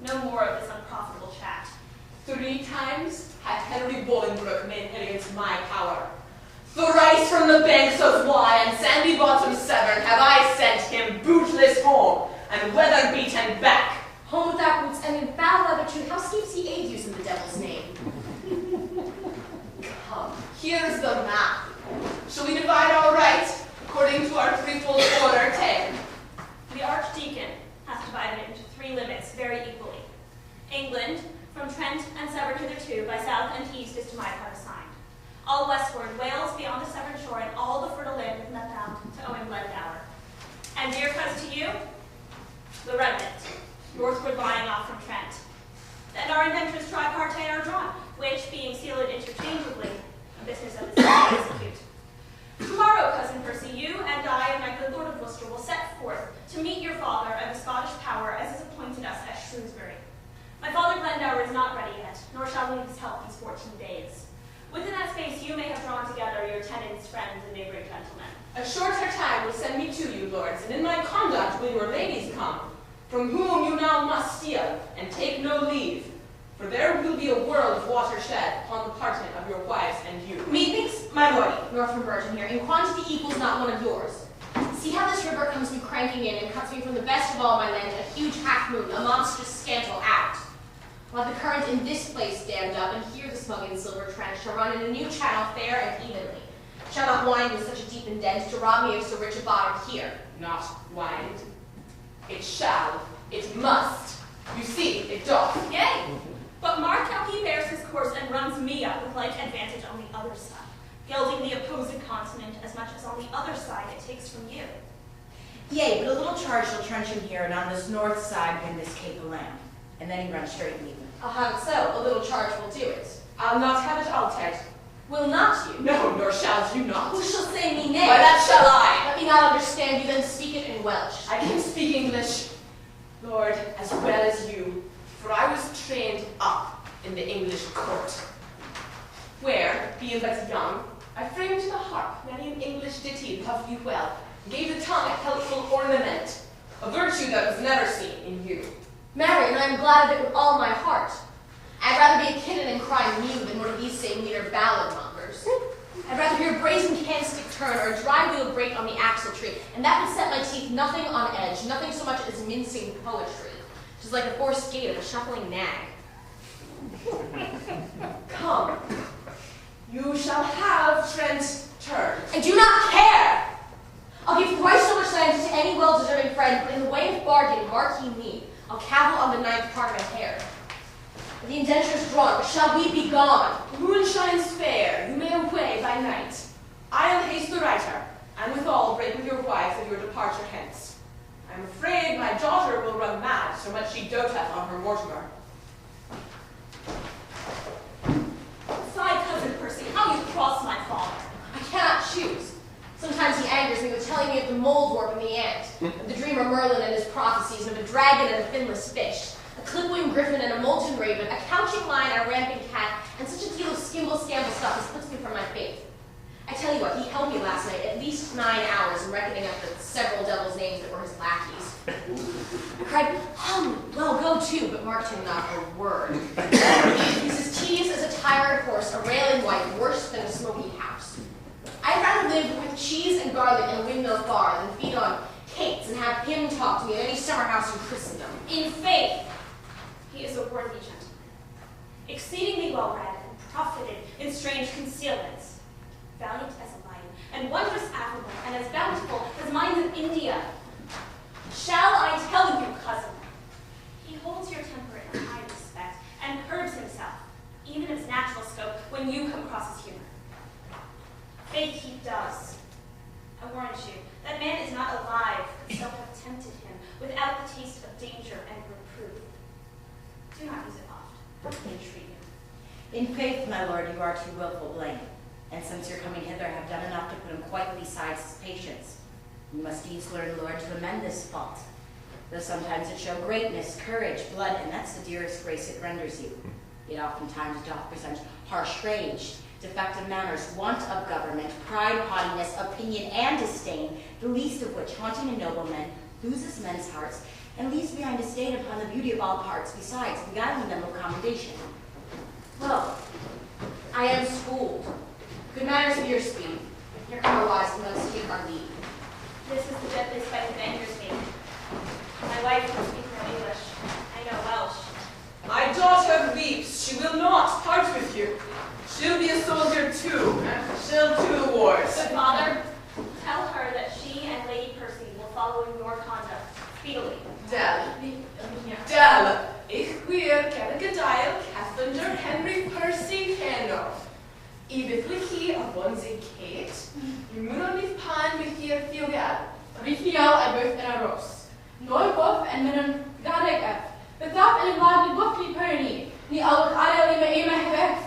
J: No more of this unprofitable chat.
E: 3 times hath Hilary Bolingbroke made head against my power. Thrice from the banks of Wye and sandy bottom Severn have I sent him bootless home, and weather-beaten back.
B: Home without boots and in foul weather too. How skeeps he aid use in the devil's name?
E: Come, here's the map. Shall we divide our rights according to our threefold order? Take.
J: The Archdeacon hath divided it into 3 limits very equally. England, from Trent and Severn hitherto, by south and east is to my part assigned. All westward, Wales beyond the Severn shore, and all the fertile land within that bound to Owen Glendower. And dear cuz to you, the remnant, northward lying off from Trent. And our indentures tripartite are drawn, which, being sealed interchangeably, a business of the same execute. Tomorrow, Cousin Percy, you and I and my good Lord of Worcester will set forth to meet your father and the Scottish power as is appointed us at Shrewsbury. My father Glendower is not ready yet, nor shall we need his help these 14 days. Within that space you may have drawn together your tenants, friends, and neighboring gentlemen.
E: A shorter time will send me to you, lords, and in my conduct will your ladies come, from whom you now must steal, and take no leave. For there will be a world of water shed upon the parting of your wives and you.
B: Methinks, my lordy, Northern Virgin here, in quantity equals not one of yours. See how this river comes me cranking in and cuts me from the best of all my land a huge half-moon, a monstrous scantle out. While the current in this place dammed up, and here the smug and silver trench shall run in a new channel fair and evenly. Shall not wind with such a deep indent to rob me of so rich a bottom here.
E: Not wind. It shall. It must. You see, it doth.
J: Yea, but mark how he bears his course and runs me up with like advantage on the other side, gilding the opposing continent as much as on the other side it takes from you.
F: Yea, but a little charge shall trench him here, and on this north side win this cape of land. And then he runs straight and even.
B: I'll have it so, a little charge will do it.
E: I'll not have it altered.
B: Will not you?
E: No, nor shall you not.
B: Who shall say me nay?
E: Why, that shall I.
B: Let me not understand you, then speak it in Welsh.
E: I can speak English, Lord, as well as you, for I was trained up in the English court, where, being but young, I framed to the harp many an English ditty that loved you well, and gave the tongue a helpful ornament, a virtue that was never seen in you.
B: Marry, and I am glad of it with all my heart. I'd rather be a kitten and cry mew than one of these same meter ballad mongers. I'd rather hear a brazen candlestick turn or a dry wheel break on the axle tree, and that would set my teeth nothing on edge, nothing so much as mincing poetry, which is like the forced gait of a shuffling nag.
E: Come, you shall have Trent turn.
B: I do not care! I'll give thrice so much land to any well-deserving friend, but in the way of bargain, mark ye me, I'll cavil on the 9th part of a hair. The
A: indentures drawn, shall we be gone?
H: The moon shines fair, you may away by night. I'll haste the writer, and withal break with your wife of your departure hence. I am afraid my daughter will run mad, so much she doteth on her Mortimer.
J: Side cousin Percy, how you cross my father.
A: I cannot choose. Sometimes he angers me with telling me of the moldwarp and the ant, of the dreamer Merlin and his prophecies, and of a dragon and a finless fish, a clip-winged griffin and a molten raven, a couching lion and a ramping cat, and such a deal of skimble-scamble stuff as puts me from my faith. I tell you what, he held me last night at least 9 hours in reckoning up the several devils' names that were his lackeys. I cried, well, go too, but marked him not a word. He's as tedious as a tired horse, a railing wife, worse than a smoky house. I'd rather live with cheese and garlic and a windmill far than feed on cakes and have him talk to me in any summer house in Christendom.
J: In faith, he is a worthy gentleman, exceedingly well-read and profited in strange concealments, valiant as a lion, and wondrous affable, and as bountiful as mines of India. Shall I tell you, cousin, he holds your temper in high respect, and curbs himself, even its natural scope, when you come across his humor. Faith he does. I warrant you, that man is not alive, could so have tempted him, without the taste of danger and reproof. Do not use it oft, I entreat you.
F: In faith, my lord, you are too willful blame, and since your coming hither have done enough to put him quite besides his patience. You must needs learn, Lord, to amend this fault, though sometimes it show greatness, courage, blood, and that's the dearest grace it renders you. It oftentimes doth present harsh rage, defective manners, want of government, pride, haughtiness, opinion, and disdain, the least of which, haunting a nobleman, loses men's hearts, and leaves behind a stain upon the beauty of all parts, besides beguiling them of commendation.
A: Well, I am schooled. Good manners of your speed. Here come our wives, and let us take our leave.
J: This is the deadly spite that angers me. My wife can speak no English. I know Welsh.
H: My daughter weeps, she will not part with you. She'll be a soldier too, and she'll do the wars.
J: Good father, tell her that she and Lady Percy will follow in your conduct speedily.
H: Del, ich wir Kergadail, Cathlander, Henry Percy Kenno. Ibithlichi of Bonzi Kate, Yumunonif Pan with your Fiogal,
B: Richiel I both in a roos. Noy buff and minun gadek ef. Betap en wad buffy perni. Ni alok adel ima ima hef.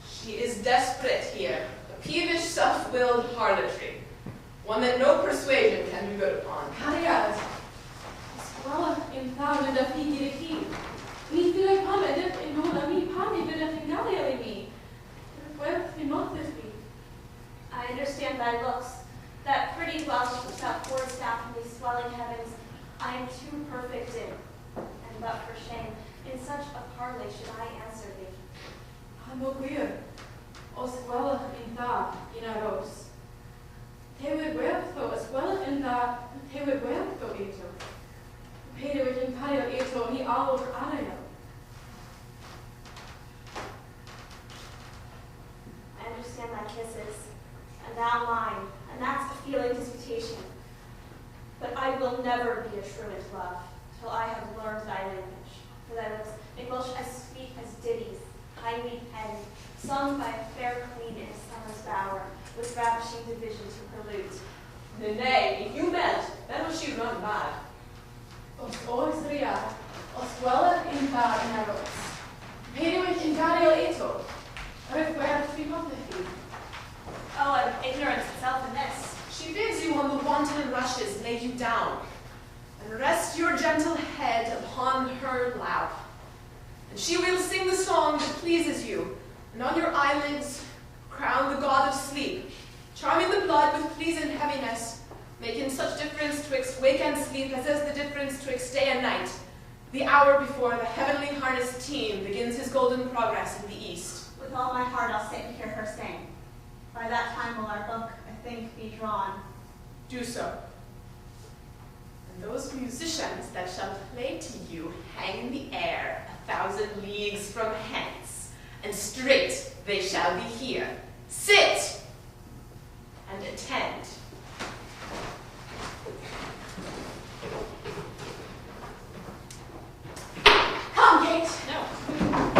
H: She is desperate here, a peevish, self-willed harlotry, one that no persuasion can be good upon.
B: Karias. Swalla in thousand of he. Ni feel like Pamadip in Nola me, Pami bit of Galilei me. Well, you not this me.
J: I understand thy looks. That pretty Welsh without poor staff in these swelling heavens, I am too perfect in, and but for shame, in such a parley should I answer thee.
B: I'm a queer. Oswella in tha in a rose. Te would wear so as well in tha, te would wear so eto. Peter with imperial eto, ni all over Arayo.
J: I understand thy kisses, and thou mine, and that's a feeling disputation. But I will never be a truant love, till I have learned thy language. For thy lips make Welsh as sweet as ditties, highly pen, sung by a fair queen in a summer's bower, with ravishing division to her lute.
H: Nay, if you meant, then was she run mad.
B: Os oes ria, Oswella in tha in a rose. Peter with imperial eto. With where to be monthly.
J: Oh, and ignorance itself in this.
H: She bids you on the wanton rushes lay you down, and rest your gentle head upon her lap. And she will sing the song that pleases you, and on your eyelids crown the god of sleep, charming the blood with pleasing heaviness, making such difference twixt wake and sleep as is the difference twixt day and night, the hour before the heavenly harnessed team begins his golden progress in the east.
J: With all my heart I'll sit and hear her sing. By that time will our book, I think, be drawn.
H: Do so. And those musicians that shall play to you hang in the air 1,000 leagues from hence, and straight they shall be here. Sit and attend.
A: Come, Kate.
E: No.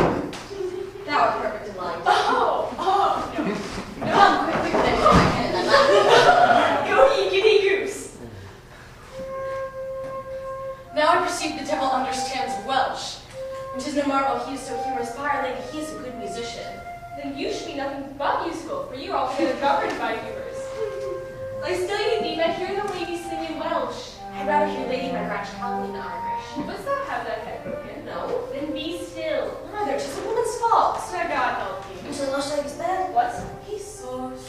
B: nothing but musical, for you are altogether governed by humors.
C: Lie still, you thief, I hear the lady sing in Welsh.
J: I'd rather hear Lady my grandchild in Irish.
B: Wouldst thou have that head broken?
C: No.
J: Then be still.
C: Neither, 'tis a woman's fault.
B: So God help you.
I: Is it not Shakespeare?
B: What?
C: He sings.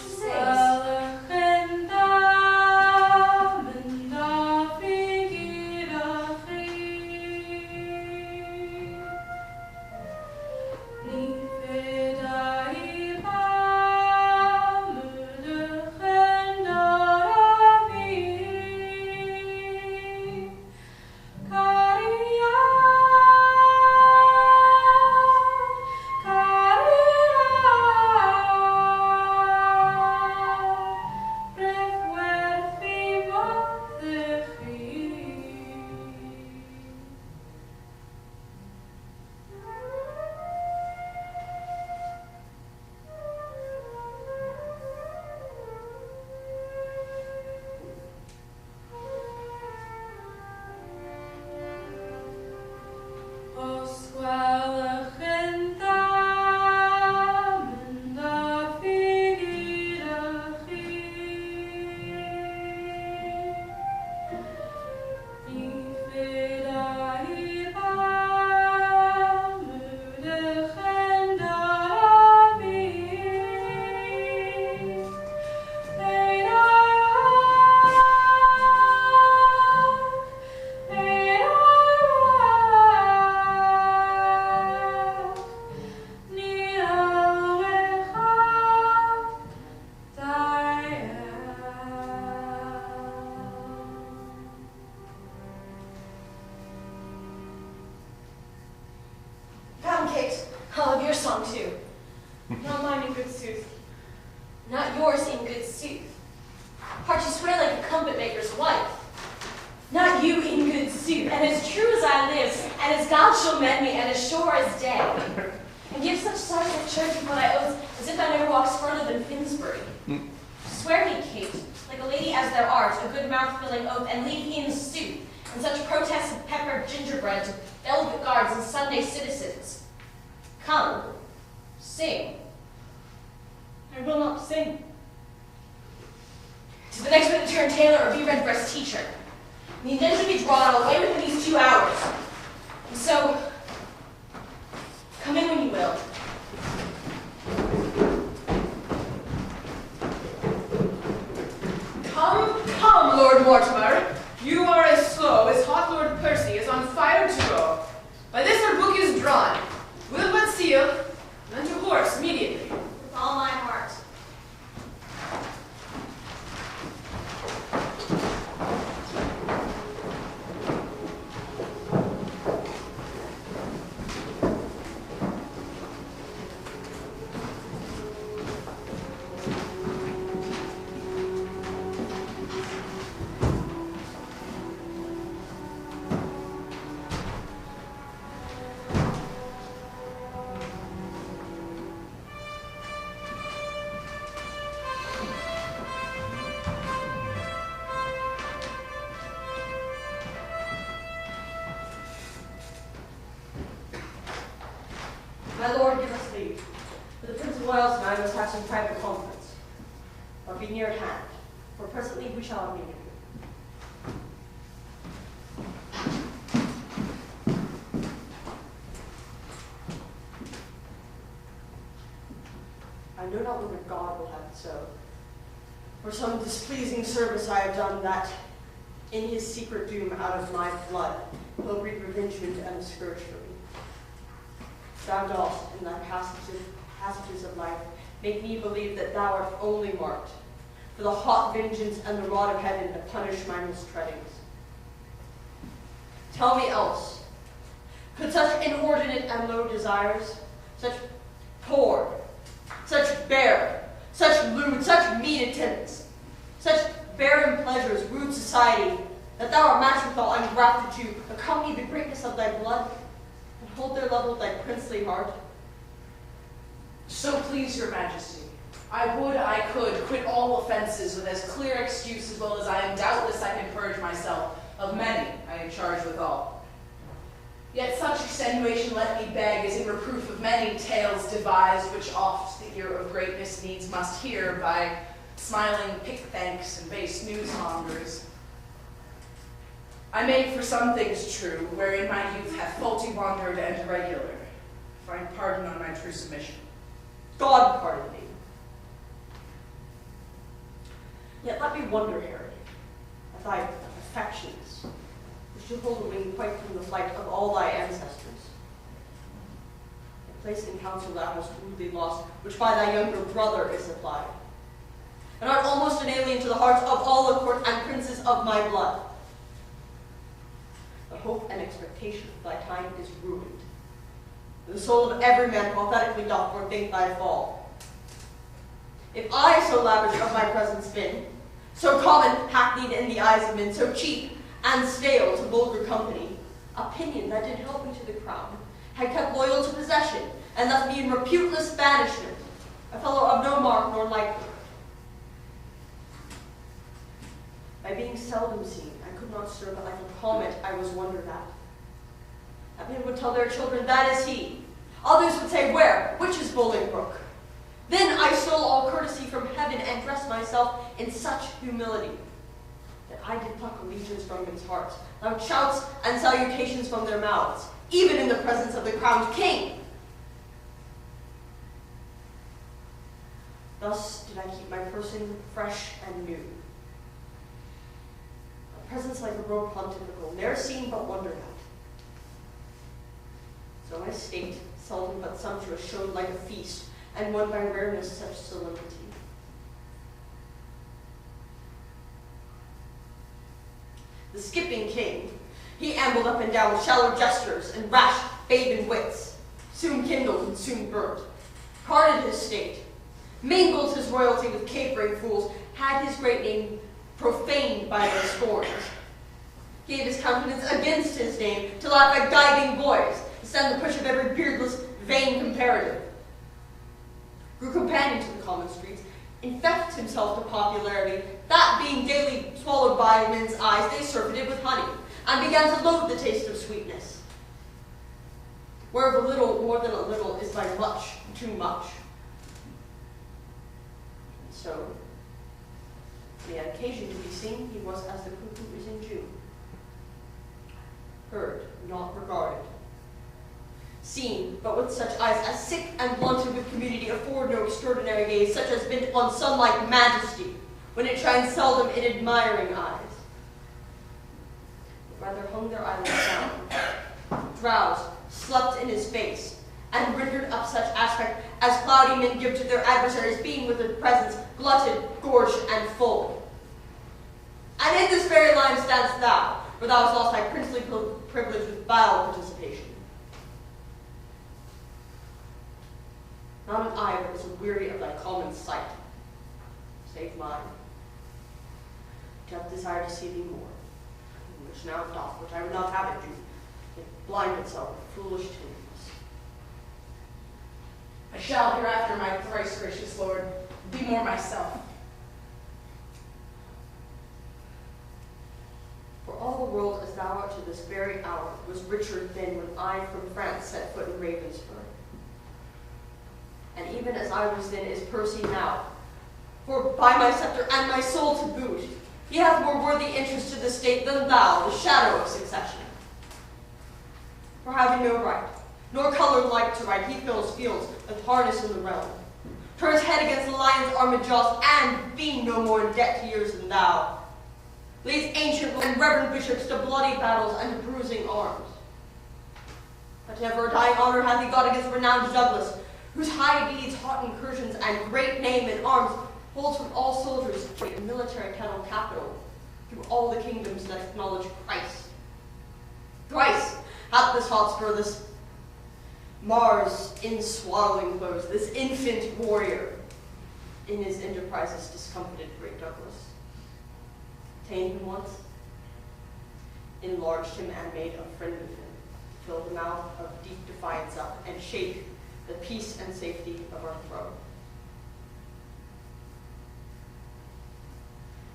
A: I'll have your song too.
B: Not mine in good sooth.
A: Not yours in good sooth. Heart, you swear like a trumpet maker's wife. Not you in good sooth, and as true as I live, and as God shall mend me, and as sure as day. And give such signs of church with what I owe, as if thou never walkst further than Finsbury. Swear me, Kate, like a lady as thou art, a good mouth-filling oath, and leave in sooth, and such protests of peppered gingerbread to velvet guards and Sunday citizens. Come, sing. I will not sing. 'Tis the next way to turn tailor or be red-breast teacher. And the indenture be drawn away within these 2 hours. And so, come in when you will.
K: Come, Lord Mortimer. You are as slow as hot Lord Percy is on fire to go. By this our book is drawn. We'll but seal, and to horse immediately.
J: With all my heart.
A: My lord, give us leave. For the Prince of Wales and I must have some private conference. But be near at hand, for presently we shall meet you. I know not whether God will have it so, or some displeasing service I have done that, in his secret doom out of my blood, will reap revengement and a scourge for me. Thou dost, in thy passages of life, make me believe that thou art only marked for the hot vengeance and the rod of heaven to punish my mistreadings. Tell me else, could such inordinate and low desires, such poor, such bare, such lewd, such mean attendance, such barren pleasures, rude society, that thou art matched with all ungrafted to accompany the greatness of thy blood, and hold their level thy princely heart?
C: So please your majesty, I would I could quit all offenses with as clear excusable as I am doubtless I can purge myself of many I am charged withal.
K: Yet such extenuation let me beg is in reproof of many tales devised, which oft the ear of greatness needs must hear by smiling pick-thanks and base newsmongers. I make for some things true, wherein my youth hath faulty wandered and irregular. Find pardon on my true submission.
A: God pardon thee. Yet let me wonder, Harry, at thy affections, which do hold away quite from the flight of all thy ancestors. A place in council thou hast rudely lost, which by thy younger brother is supplied, and art almost an alien to the hearts of all the court and princes of my blood. The hope and expectation of thy time is ruined. The soul of every man pathetically doth forethink thy fall. If I so lavish of my presence been, so common, hackneyed in the eyes of men, so cheap and stale to vulgar company, opinion that did help me to the crown, had kept loyal to possession, and left me in reputeless banishment, a fellow of no mark nor likelihood. By being seldom seen, I could not stir but like a comet I was wondered at. That men would tell their children, that is he. Others would say, where? Which is Bolingbroke? Then I stole all courtesy from heaven and dressed myself in such humility that I did pluck allegiance from men's hearts, loud shouts and salutations from their mouths, even in the presence of the crowned king. Thus did I keep my person fresh and new. A presence like a robe pontifical, ne'er seen but wondered at. So my state, seldom but sumptuous, showed like a feast, and won by rareness such solemnity. The skipping king, he ambled up and down with shallow gestures and rash, baben wits, soon kindled and soon burnt, parted his state, mingled his royalty with capering fools, had his great name profaned by their scorns, gave his countenance against his name to laugh at gibing boys, to stand the push of every beardless, vain comparative, grew companion to the common streets, infected himself to popularity, that being daily swallowed by men's eyes, they surfeited with honey, and began to loathe the taste of sweetness. Whereof a little more than a little is by much too much. And so, when he had occasion to be seen, he was as the cuckoo is in June. Heard, not regarded. Seen, but with such eyes as sick and blunted with community afford no extraordinary gaze, such as bent on sun-like majesty, when it shines seldom in admiring eyes. But rather hung their eyelids down, drowsed, slept in his face, and rendered up such aspect as cloudy men give to their adversaries, being with their presence glutted, gorged, and full. And in this very line standst thou, for thou hast lost thy princely privilege with vile participation. Not an eye but is weary of thy common sight, save mine, which hath desired to see thee more, which now doth, which I would not have it do, yet blind itself with foolish tenderness.
K: I shall hereafter, my thrice gracious Lord, be more myself.
A: For all the world as thou art to this very hour was Richard then when I from France set foot in Ravensburg. And even as I was then is Percy now. For by my scepter and my soul to boot, he hath more worthy interest to the state than thou, the shadow of succession. For having no right, nor colored like to right, he fills fields with harness in the realm, turns head against the lion's armed jaws, and being no more in debt to years than thou, leads ancient and reverend bishops to bloody battles and to bruising arms. But ever a dying honor hath he got against renowned Douglas, whose high deeds, hot incursions, and great name in arms holds from all soldiers a military kennel capital through all the kingdoms that acknowledge Christ. Thrice hath this Hotspur, this Mars in swaddling clothes, this infant warrior, in his enterprises discomfited great Douglas. Tamed him once, enlarged him and made a friend of him, to fill the mouth of deep defiance up and shake the peace and safety of our throne.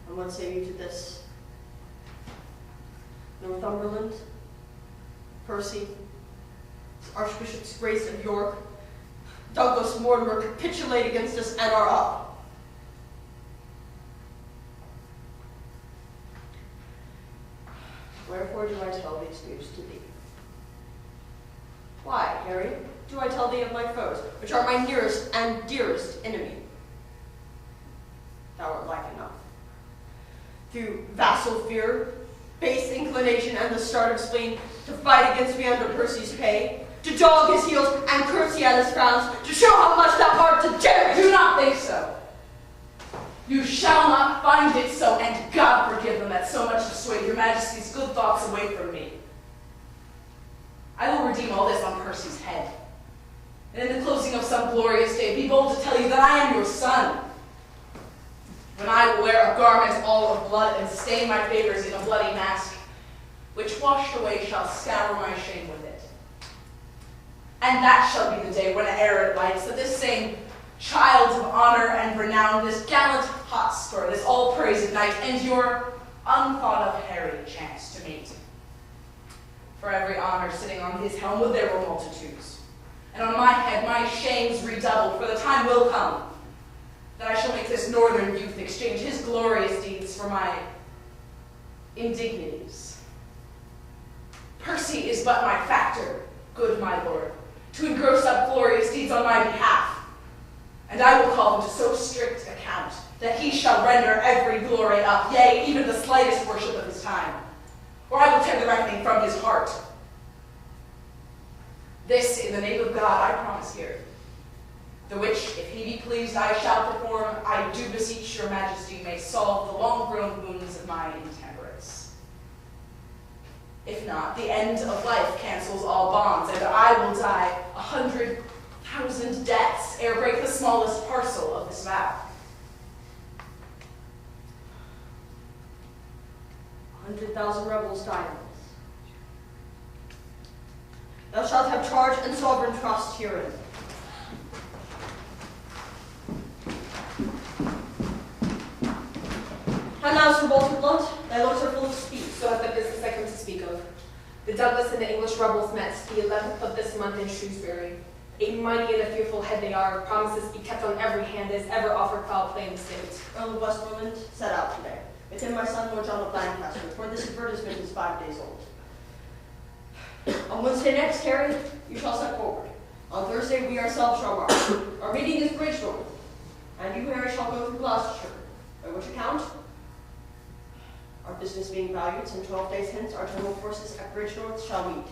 A: And what say you to this? Northumberland, Percy, Archbishops Grace of York, Douglas Mortimer capitulate against us and are up. Wherefore do I tell these news to thee? Why, Harry, do I tell thee of my foes, which are my nearest and dearest enemy? Thou art like enough. Through vassal fear, base inclination, and the start of spleen, to fight against me under Percy's pay, to dog his heels and curtsy at his frowns, to show how much thou art to dare.
K: Do not think so. You shall not find it so, and God forgive them that so much dissuade your majesty's good thoughts away from me. I will redeem all this on Percy's head, and in the closing of some glorious day, be bold to tell you that I am your son. When I will wear a garment all of blood and stain my favors in a bloody mask, which washed away shall scour my shame with it. And that shall be the day when ere it lights that this same child of honor and renown, this gallant Hotspur, this all-praised knight, and your unthought of Harry chance to meet. For every honor sitting on his helm there were multitudes, and on my head my shames redouble, for the time will come that I shall make this northern youth exchange his glorious deeds for my indignities. Percy is but my factor, good my lord, to engross up glorious deeds on my behalf, and I will call him to so strict account that he shall render every glory up, yea, even the slightest worship of his time, or I will tear the reckoning from his heart. This, in the name of God, I promise here, the which, if he be pleased, I shall perform. I do beseech your majesty may solve the long-grown wounds of my intemperance. If not, the end of life cancels all bonds, and I will die 100,000 deaths ere break the smallest parcel of this vow.
A: 100,000 rebels die in this. Thou shalt have charge and sovereign trust herein. And now, Sir Walter Blunt, thy looks are full of speed.
H: So has the business I come to speak of. The Douglas and the English rebels met the 11th of this month in Shrewsbury. A mighty and a fearful head they are, promises be kept on every hand as ever offered foul play in the state.
A: Earl of Westmoreland set out today, with him my son Lord John of Lancaster, for this advertisement is 5 days old. On Wednesday next, Harry, you shall set forward. On Thursday, we ourselves shall march. Our meeting is Bridgenorth, and you, Harry, shall go through Gloucestershire, by which account, our business being valued, some 12 days hence, our general forces at Bridgenorth shall meet.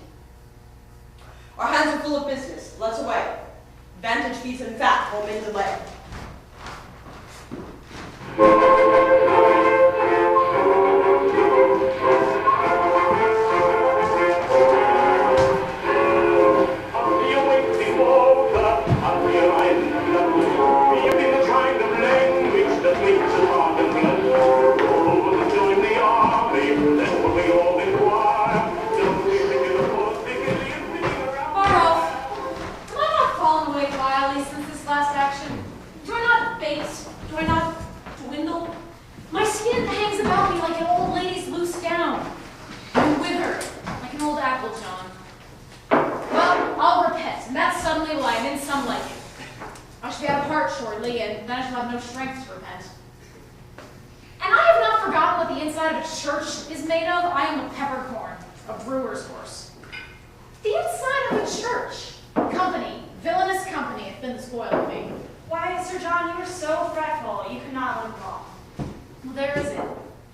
A: Our hands are full of business. Let's away. Vantage fees and fat will make delay.
D: shortly, and then I shall have no strength to repent. And I have not forgotten what the inside of a church is made of. I am a peppercorn, a brewer's horse. The inside of a church. Company, villainous company, hath been the spoil of me.
I: Why, Sir John, you are so fretful, you could not live long.
D: Well, there is it.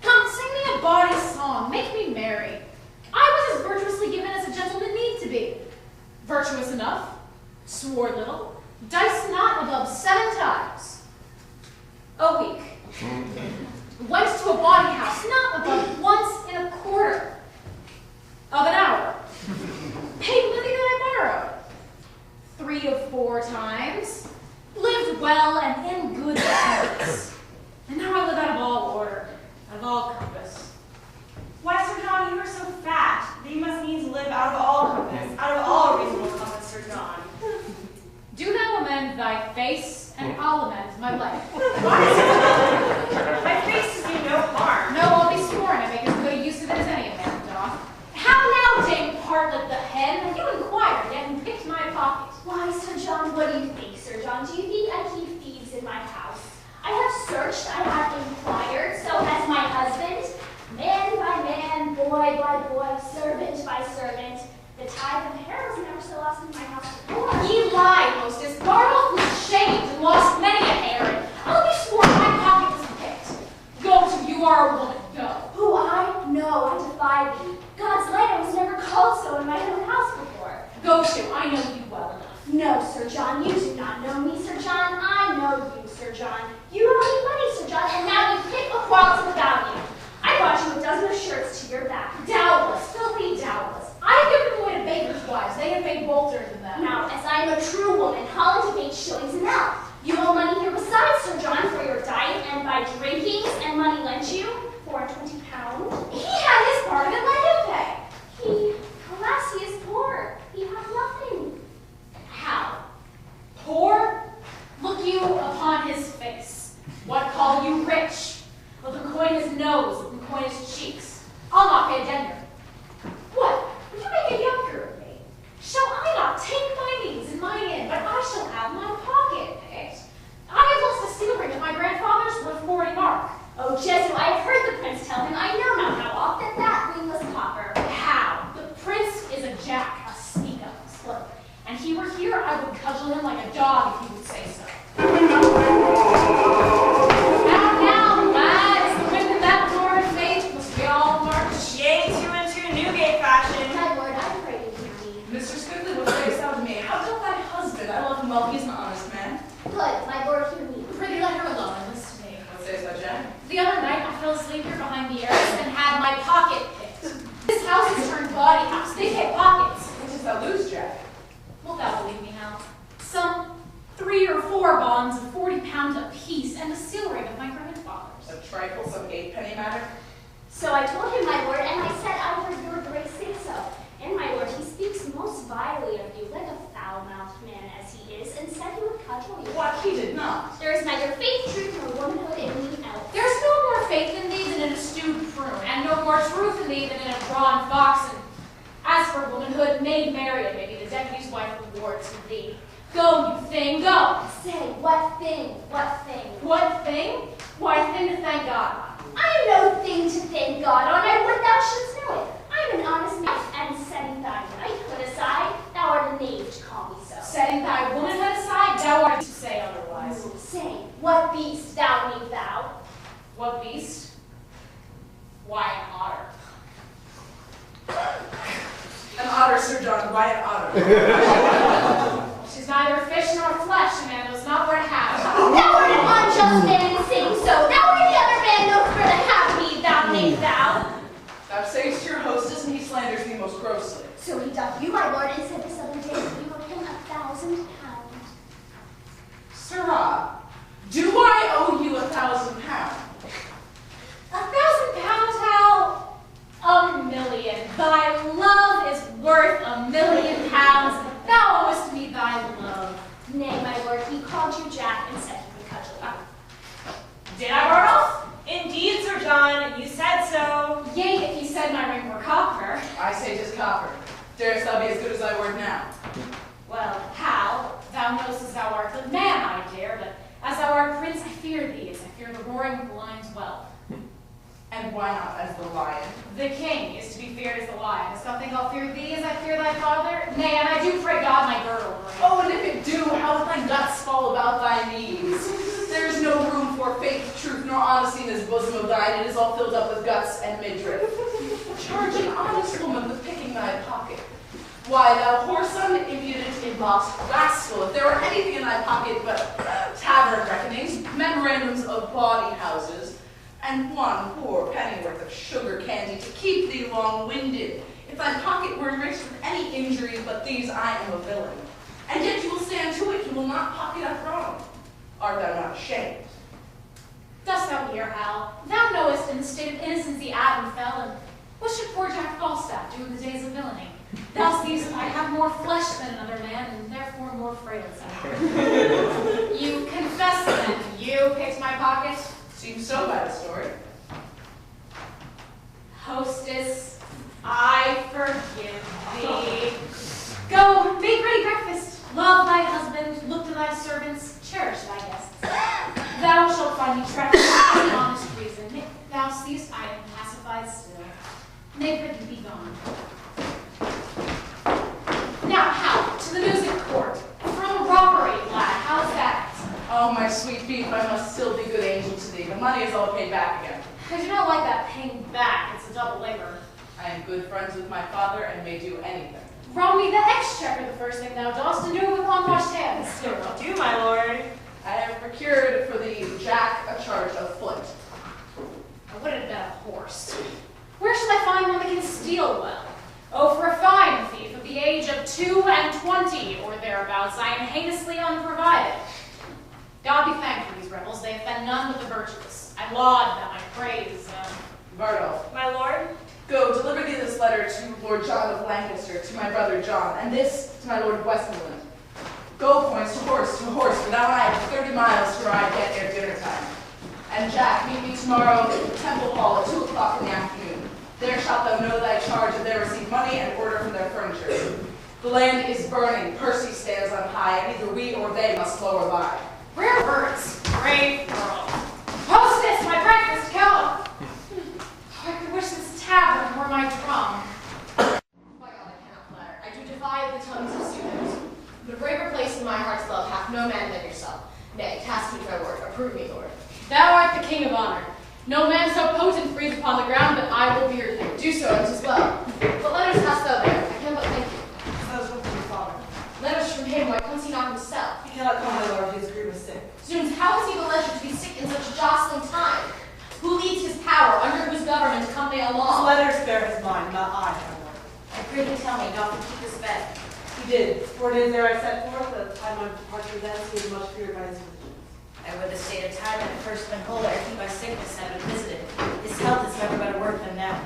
D: Come, sing me a bawdy song, make me merry. I was as virtuously given as a gentleman need to be. Virtuous enough, swore little, diced not above 7 times a week. Went to a bawdy house not above once in a quarter of an hour. Paid money that I borrowed 3 or 4 times. Lived well and in good habits. And now I live out of all order, out of all compass.
I: Why, Sir John, you are so fat that you must needs live out of all compass, out of all reasonable compass, Sir John.
D: Do thou amend thy face, and I'll amend my life.
I: My face does you no harm.
D: No, I'll be sworn I make as good use of it as any man doth. How now, Dame Partlet the hen? Have you inquired yet and picked
I: what do you think, Sir John? Do you think I keep thieves in my house? I have searched, I have inquired, so has my husband. Man by man, boy by boy, servant by servant. The tithe of hair was never so lost in my house before.
D: Ye lie, hostess. Bartle was shamed and lost many a hair, and I'll be sworn my pocket was picked. Go to, you are a woman, go.
I: Who I? No, I defy thee. God's light, I was never called so in my own house before.
D: Go to, I know you well enough.
I: No, Sir John, you do not know me, Sir John. I know you, Sir John. You owe me money, Sir John, and now you pick a quarrel about you. I bought you a dozen of shirts to your back.
D: Doubtless, filthy doubtless. I have given them away to bakers' wives. They have made bolters in them.
I: Now, as I am a true woman, Holland to 8 shillings an hour. You owe money here besides, Sir John, for your diet and by drinkings, and money lent you, £4.20. He had his part of it, let him pay. He, alas, he is poor. He hath nothing.
D: How? Poor? Look you upon his face. What call you rich? Look the coin his nose, look the coin his cheeks. I'll not pay a denier. What? Would you make a younker of me? Shall I not take my means in my inn, but I shall have my pocket picked? I have lost a seal ring of my grandfather's worth 40 mark.
I: Oh, Jesu, I have heard the prince tell him. I know not how often that ring was copper.
D: How? The prince is a jack, a sneak-up, a slurp. And he were here, I would cudgel him like a dog if he would say so. Now, lads, the wind in that torrid fate must we all march.
J: Yea, 2 and 2, Newgate fashion.
I: My lord, I pray to hear me.
K: Mr. Squiggly, what sayest thou to me? How doth thy husband? I love him well, he's an honest man.
I: Good, my lord, hear me.
D: Prithee, let her alone and listen to me.
K: What sayest thou, Jack?
D: The other night I fell asleep here behind the arras and had my pocket picked. This house is turned bawdy house. They pick pockets.
K: What didst thou lose, Jack?
D: Wilt thou believe me, Hal? Some 3 or 4 bonds of 40 pounds apiece and the seal ring of my grandfather's.
K: A triflesome 8-penny matter?
I: So I told him, my lord, and I said, I heard your grace say so. And my lord, he speaks most vilely of you, like a foul-mouthed man as he is, and said he would cudgel you.
K: What, he did not.
I: There is neither faith, truth, nor womanhood in me else.
D: There's no more faith in thee than in a stewed prune, and no more truth in thee than in a drawn fox. And as for womanhood, maid Marian may be the deputy's wife rewards to thee. Go, you thing, go!
I: Say, what thing? What thing?
D: What thing? Why, a thing to thank God on.
I: I am no thing to thank God on. I would thou shouldst know it. I am an honest man, and setting thy knighthood aside, thou art a knave to call me so.
D: Setting thy womanhood aside, thou art to say otherwise.
I: Say, what beast thou need thou?
D: What beast? Why, an otter.
K: An otter, Sir John, why an otter?
D: She's neither fish nor flesh, a man knows not where to have her.
I: Thou art an unjust man in saying so. Thou art the other man knows where to have me, thou knave thou.
K: Thou sayest your hostess, and he slanders thee most grossly.
I: So he doth you, my lord, and said this other day that you owe him £1,000.
K: Sirrah, do I owe you £1,000?
D: £1,000, Hal? $1,000,000. Thy love is worth £1,000,000. Thou owest me thy love.
I: Nay, my lord, he called you Jack and said he would cudgel you.
J: Did I, Bartle? Indeed, Sir John, you said so.
D: Yea, if he said my ring were copper.
K: I say 'tis copper. Darest thou be as good as thy word now?
D: Well, Hal, thou knowest as thou art the man, I dare, but as thou art prince, I fear thee, as I fear the roaring of the lion's whelp.
K: And why not as the lion?
D: The king is to be feared as the lion. Dost thou think I'll fear thee as I fear thy father? Nay, and I do pray God my girdle bring.
K: Oh, and if it do, how would thy guts fall about thy knees? There is no room for faith, truth, nor honesty in this bosom of thine. It is all filled up with guts and midriff. Charge an honest woman with picking thy pocket. Why, thou whoreson, impudent, embossed rascal, if there were anything in thy pocket but tavern reckonings, memorandums of bawdy houses, and 1 poor pennyworth of sugar candy to keep thee long-winded. If thy pocket were enriched with any injuries but these, I am a villain. And yet you will stand to it, you will not pocket up wrong. Art thou not ashamed?
D: Dost thou hear, Hal? Thou knowest in the state of innocency Adam fell, and what should poor Jack Falstaff do in the days of villainy? Thou seest I have more flesh than another man, and therefore more frailty. You confess then, you picked my pocket?
K: Seems so by the story.
D: Hostess, I forgive thee. Go, make ready breakfast. Love thy husband, find me trapped in an honest reason. May thou seest I am pacified still. May prithee be gone. Now, how? To the music court. From robbery, lad. How's that?
K: Oh, my sweet beef, I must still be good angel to thee. The money is all paid back again.
D: I do not like that paying back. It's a double labor.
K: I am good friends with my father and may do anything.
D: Rob me the exchequer the first thing thou dost, and do it with unwashed hands.
J: So will do, my lord.
K: I have procured for thee, Jack, a charge of foot.
D: I would have been a horse. Where shall I find one that can steal well? Oh, for a fine thief of the age of 22 or thereabouts, I am heinously unprovided. God be thanked for these rebels. They have been none but the virtuous. I laud them, I praise them.
K: Bardolph,
J: My lord,
K: go, deliver thee this letter to Lord John of Lancaster, to my brother John, and this to my Lord of Westmoreland. Go, points, to horse, for thou and I have 30 miles to ride yet ere dinner time. And Jack, meet me tomorrow in the Temple Hall at 2 o'clock in the afternoon. There shalt thou know thy charge, and there receive money and order for their furniture. The land is burning, Percy stands on high, and either we or they must low or lie.
D: Rare words, brave girl. Hostess, my breakfast come! Oh, I could wish this tavern were my drum.
L: By God, I cannot flatter. I do defy the tongues of suitors. But a braver place in my heart's love hath no man than yourself. Nay, cast me my word, approve me, Lord.
M: Thou art the king of honor. No man so potent breathes upon the ground, but I will beard thee.
L: Do so, and 'tis well. What letters hast thou there? I can but thank you.
H: Those come from your father.
L: Letters from him, why comes he not himself?
H: He cannot come, my lord, he is grievous sick.
L: Zoons, how has he the leisure to be sick in such a jostling time? Who leads his power, under whose government come they
H: His
L: along?
H: letters bear his mind, not I, my lord.
F: I pray thee tell me, doth he keep this bed?
H: He did. 4 days ere I set forth, at the time of departure thence, he was much feared by his physicians.
F: I would the state of time had first been whole, ere he by sickness had been visited. His health is never better work than now.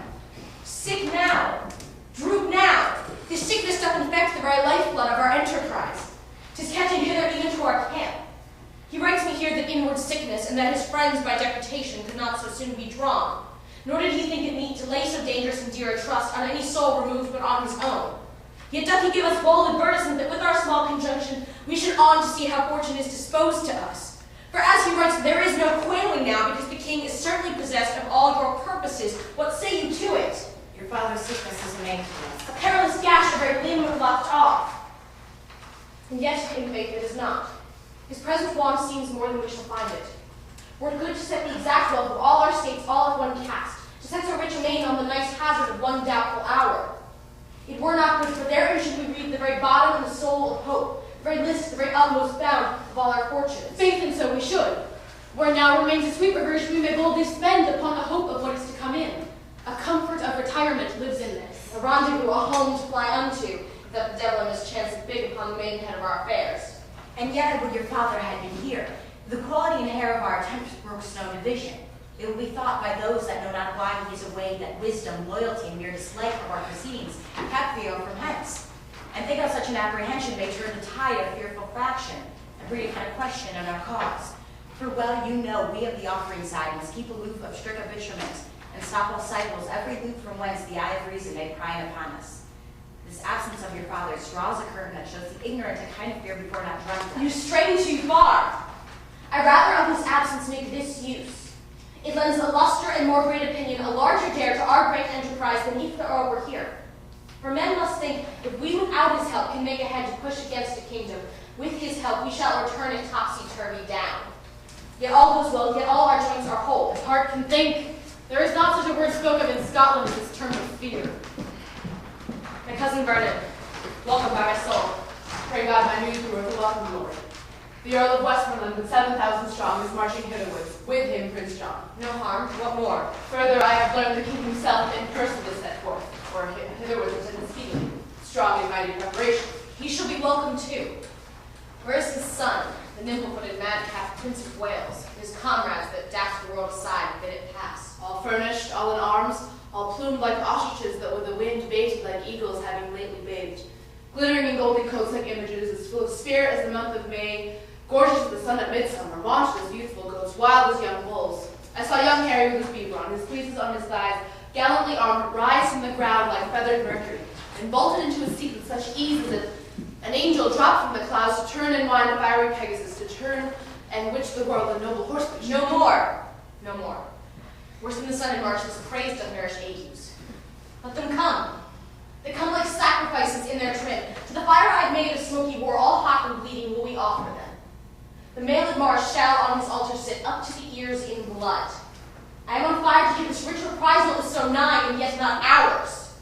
L: Sick now, droop now. His sickness doth infect the very lifeblood of our enterprise. 'Tis catching hither even to our camp. He writes me here that inward sickness, and that his friends by deputation could not so soon be drawn. Nor did he think it meet to lay so dangerous and dear a trust on any soul removed but on his own. Yet doth he give us bold advertisement that with our small conjunction we should on to see how fortune is disposed to us. For as he writes, there is no quailing now, because the king is certainly possessed of all your purposes. What say you to it?
F: Your father's sickness is a maid to
L: A perilous gash, a very limb lopped off. And yet, in faith, it is not. His present want seems more than we shall find it. Were it good to set the exact wealth of all our states all at one cast, to set so rich a main on the nice hazard of one doubtful hour. It were not good, for therein should we read the very bottom and the soul of hope, the very list, the very utmost bound of all our fortunes.
M: Faith, and so we should. Where now remains a sweet reversion we may boldly spend upon the hope of what is to come in. A comfort of retirement lives in this.
L: A rendezvous, a home to fly unto, if that the devil and his chance big upon the maidenhead of our affairs.
F: And yet would your father had been here. The quality and hair of our attempts brooks no division. It will be thought by those that know not why he is away that wisdom, loyalty, and mere dislike of our proceedings kept Theo from hence. And think how such an apprehension may turn the tide of fearful faction, and breed a kind of question on our cause. For well you know we of the offering side must keep aloof of strict arbitrament, and stop all cycles every loop from whence the eye of reason may pry in upon us. This absence of your father's draws a curtain that shows the ignorant a kind of fear before not dreamt of.
L: You stray too far. I rather of this absence make this use. It lends a lustre and more great opinion, a larger dare to our great enterprise than if the Earl were here. For men must think, if we without his help can make a head to push against a kingdom, with his help we shall return it topsy-turvy down. Yet all goes well, yet all our joints are whole.
M: As heart can think, there is not such a word spoke of in Scotland as this term of fear.
L: My cousin Vernon, welcome by my soul.
M: Pray God my news be worth a welcome, Lord. The Earl of Westmoreland, with 7,000 strong, is marching hitherwards. With him, Prince John.
L: No harm, what more?
M: Further, I have learned the king himself in person is set forth, or hitherwards attended speedily. Strong and mighty preparation.
L: He shall be welcome too. Where is his son, the nimble-footed madcap Prince of Wales, his comrades that dash the world aside and bid it pass?
M: All furnished, all in arms, all plumed like ostriches that with the wind baited like eagles having lately bathed. Glittering in golden coats like images, as full of spirit as the month of May, gorgeous as the sun at midsummer, launched as youthful goats, wild as young bulls. I saw young Harry with his beaver on, his fleeces on his thighs, gallantly armed, rise from the ground like feathered Mercury, and vaulted into his seat with such ease as if an angel dropped from the clouds to turn and wind a fiery Pegasus, to turn
L: and which the world a noble horseman.
F: No more.
L: No more. Worse than the sun in March, this praise doth nourish ages. Let them come. They come like sacrifices in their trim. To the fire I've made of smoky war, all hot and bleeding, will we offer them. The male of Mars shall on his altar sit, up to the ears in blood. I am on fire to give this rich reprisal is so nigh, and yet not ours.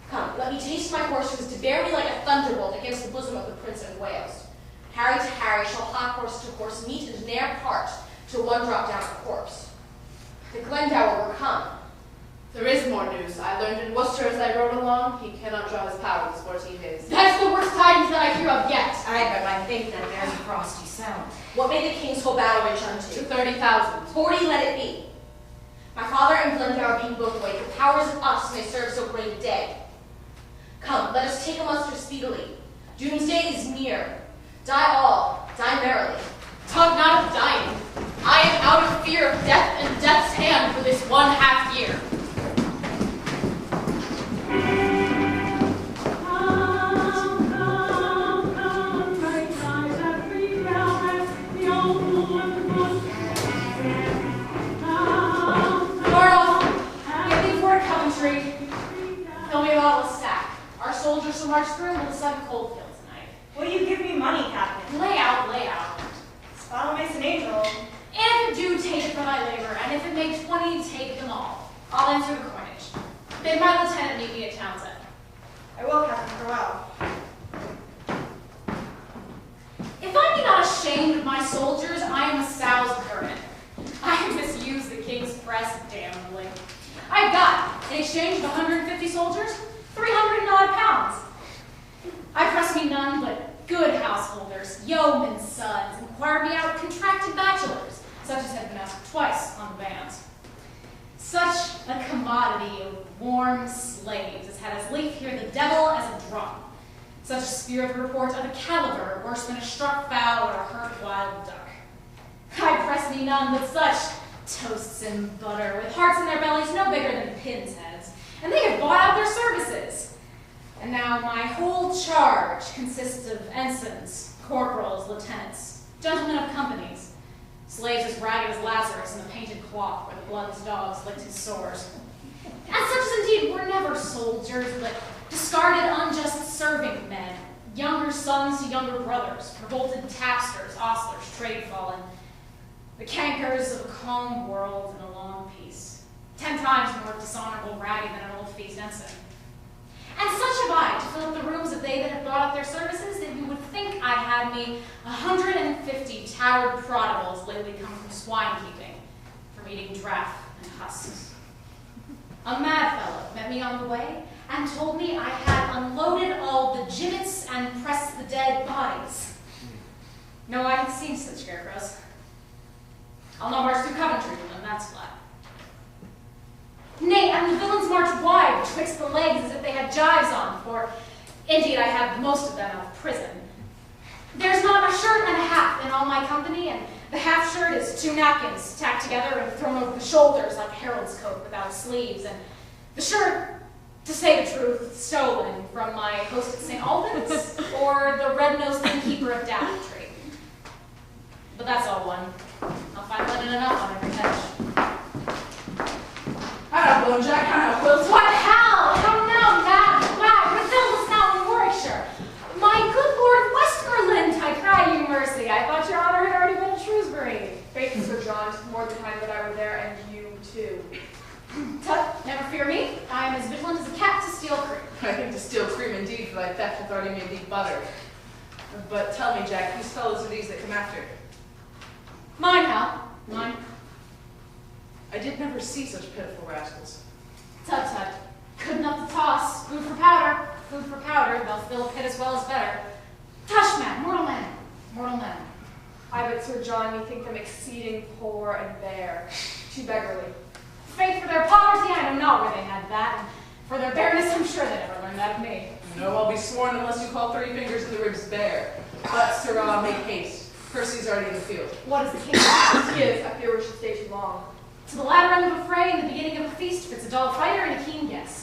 L: Come, let me taste my horse, who is to bear me like a thunderbolt against the bosom of the Prince of Wales. Harry to Harry shall hot horse to horse meet and ne'er part, till one drop down a corpse. The Glendower were come.
M: There is more news. I learned in Worcester as I rode along, he cannot draw his power with 14 days.
L: That's the worst tidings that I hear of yet.
F: I bet my faith that bears a frosty sound.
L: What may the king's whole battle rage unto?
M: To 30,000.
L: 40 let it be. My father and Glendower being both away, the powers of us may serve so great a day. Come, let us take a muster speedily. Doomsday is near. Die all, die merrily.
D: Talk not of dying. I am out of fear of death and death's hand for this 1/2 year.
L: Fill me a bottle of sack. Our soldiers will march through into the sudden cold field tonight.
J: Will you give me money, Captain?
L: Lay out, lay out.
J: This bottle makes an angel.
L: And if it do, take it for thy labor, and if it make 20, take them all. I'll answer the coinage. Bid my lieutenant meet me at Townsend.
J: I will, Captain, farewell.
L: If I be not ashamed of my soldiers, I am a sow's vermin.
D: I have misused the king's press damnably.
L: I've got, in exchange of 150 soldiers, 300 and odd pounds. I press me none but good householders, yeomen's sons, inquire me out contracted bachelors, such as have been asked twice on the bands. Such a commodity of warm slaves as had as lief hear the devil as a drum. Such a spirit report of a caliber worse than a struck fowl or a hurt wild duck. I press me none but such toasts and butter, with hearts in their bellies no bigger than pins' heads, and they have bought out their services. And now my whole charge consists of ensigns, corporals, lieutenants, gentlemen of companies, slaves as ragged as Lazarus in the painted cloth where the bloodless dogs licked his sores. And such as indeed were never soldiers, but discarded unjust serving men, younger sons to younger brothers, revolted tapsters, ostlers, trade-fallen, the cankers of a calm world and a long peace, 10 times more dishonorable ragged than an old feast ensign. And such have I to fill up the rooms of they that have brought out their services, that you would think I had me 150 towered prodigals lately come from swine keeping, from eating draff and husks. A mad fellow met me on the way, and told me I had unloaded all the gibbets and pressed the dead bodies. No, I had seen such scarecrows. I'll not march through Coventry with them, that's flat. Nay, and the villains march wide betwixt the legs as if they had gyves on, for indeed I have most of them out of prison. There's not a shirt and a half in all my company, and the half shirt is 2 napkins tacked together and thrown over the shoulders like a herald's coat without sleeves, and the shirt, to say the truth, stolen from my host at St. Albans, or the red-nosed innkeeper of Daventry. But that's all one. I'll find linen enough on every hedge.
K: I don't know, Jack, I don't know, Quills.
L: What hell? How now, mad wag, Brazil now in Warwickshire. My good Lord Westmoreland, I cry you mercy. I thought your honor had already been at Shrewsbury.
B: Faith, Sir John, more the time that I were there, and you too.
L: Tut, never fear me. I am as vigilant as a cat to steal cream.
K: I think to steal cream indeed, for thy theft hath already made thee butter. But tell me, Jack, whose fellows are these that come after?
L: Mine, Hal. Mine.
K: I did never see such pitiful rascals.
L: Tut, tut. Good enough to toss. Food for powder. Food for powder. They'll fill a pit as well as better. Tush, man. Mortal men. Mortal men.
B: I but, Sir John, me think them exceeding poor and bare, too beggarly.
L: Faith, for their poverty, I know not where they had that, and for their bareness, I'm sure they never learned that of me.
K: No, I'll be sworn unless you call 3 fingers and the ribs bare. But, sirrah, make haste. Percy's already in the field.
L: What is the king of
B: He is, I fear we should stay too long.
L: To the latter end of a fray, in the beginning of a feast, fits a dull fighter and a keen guest.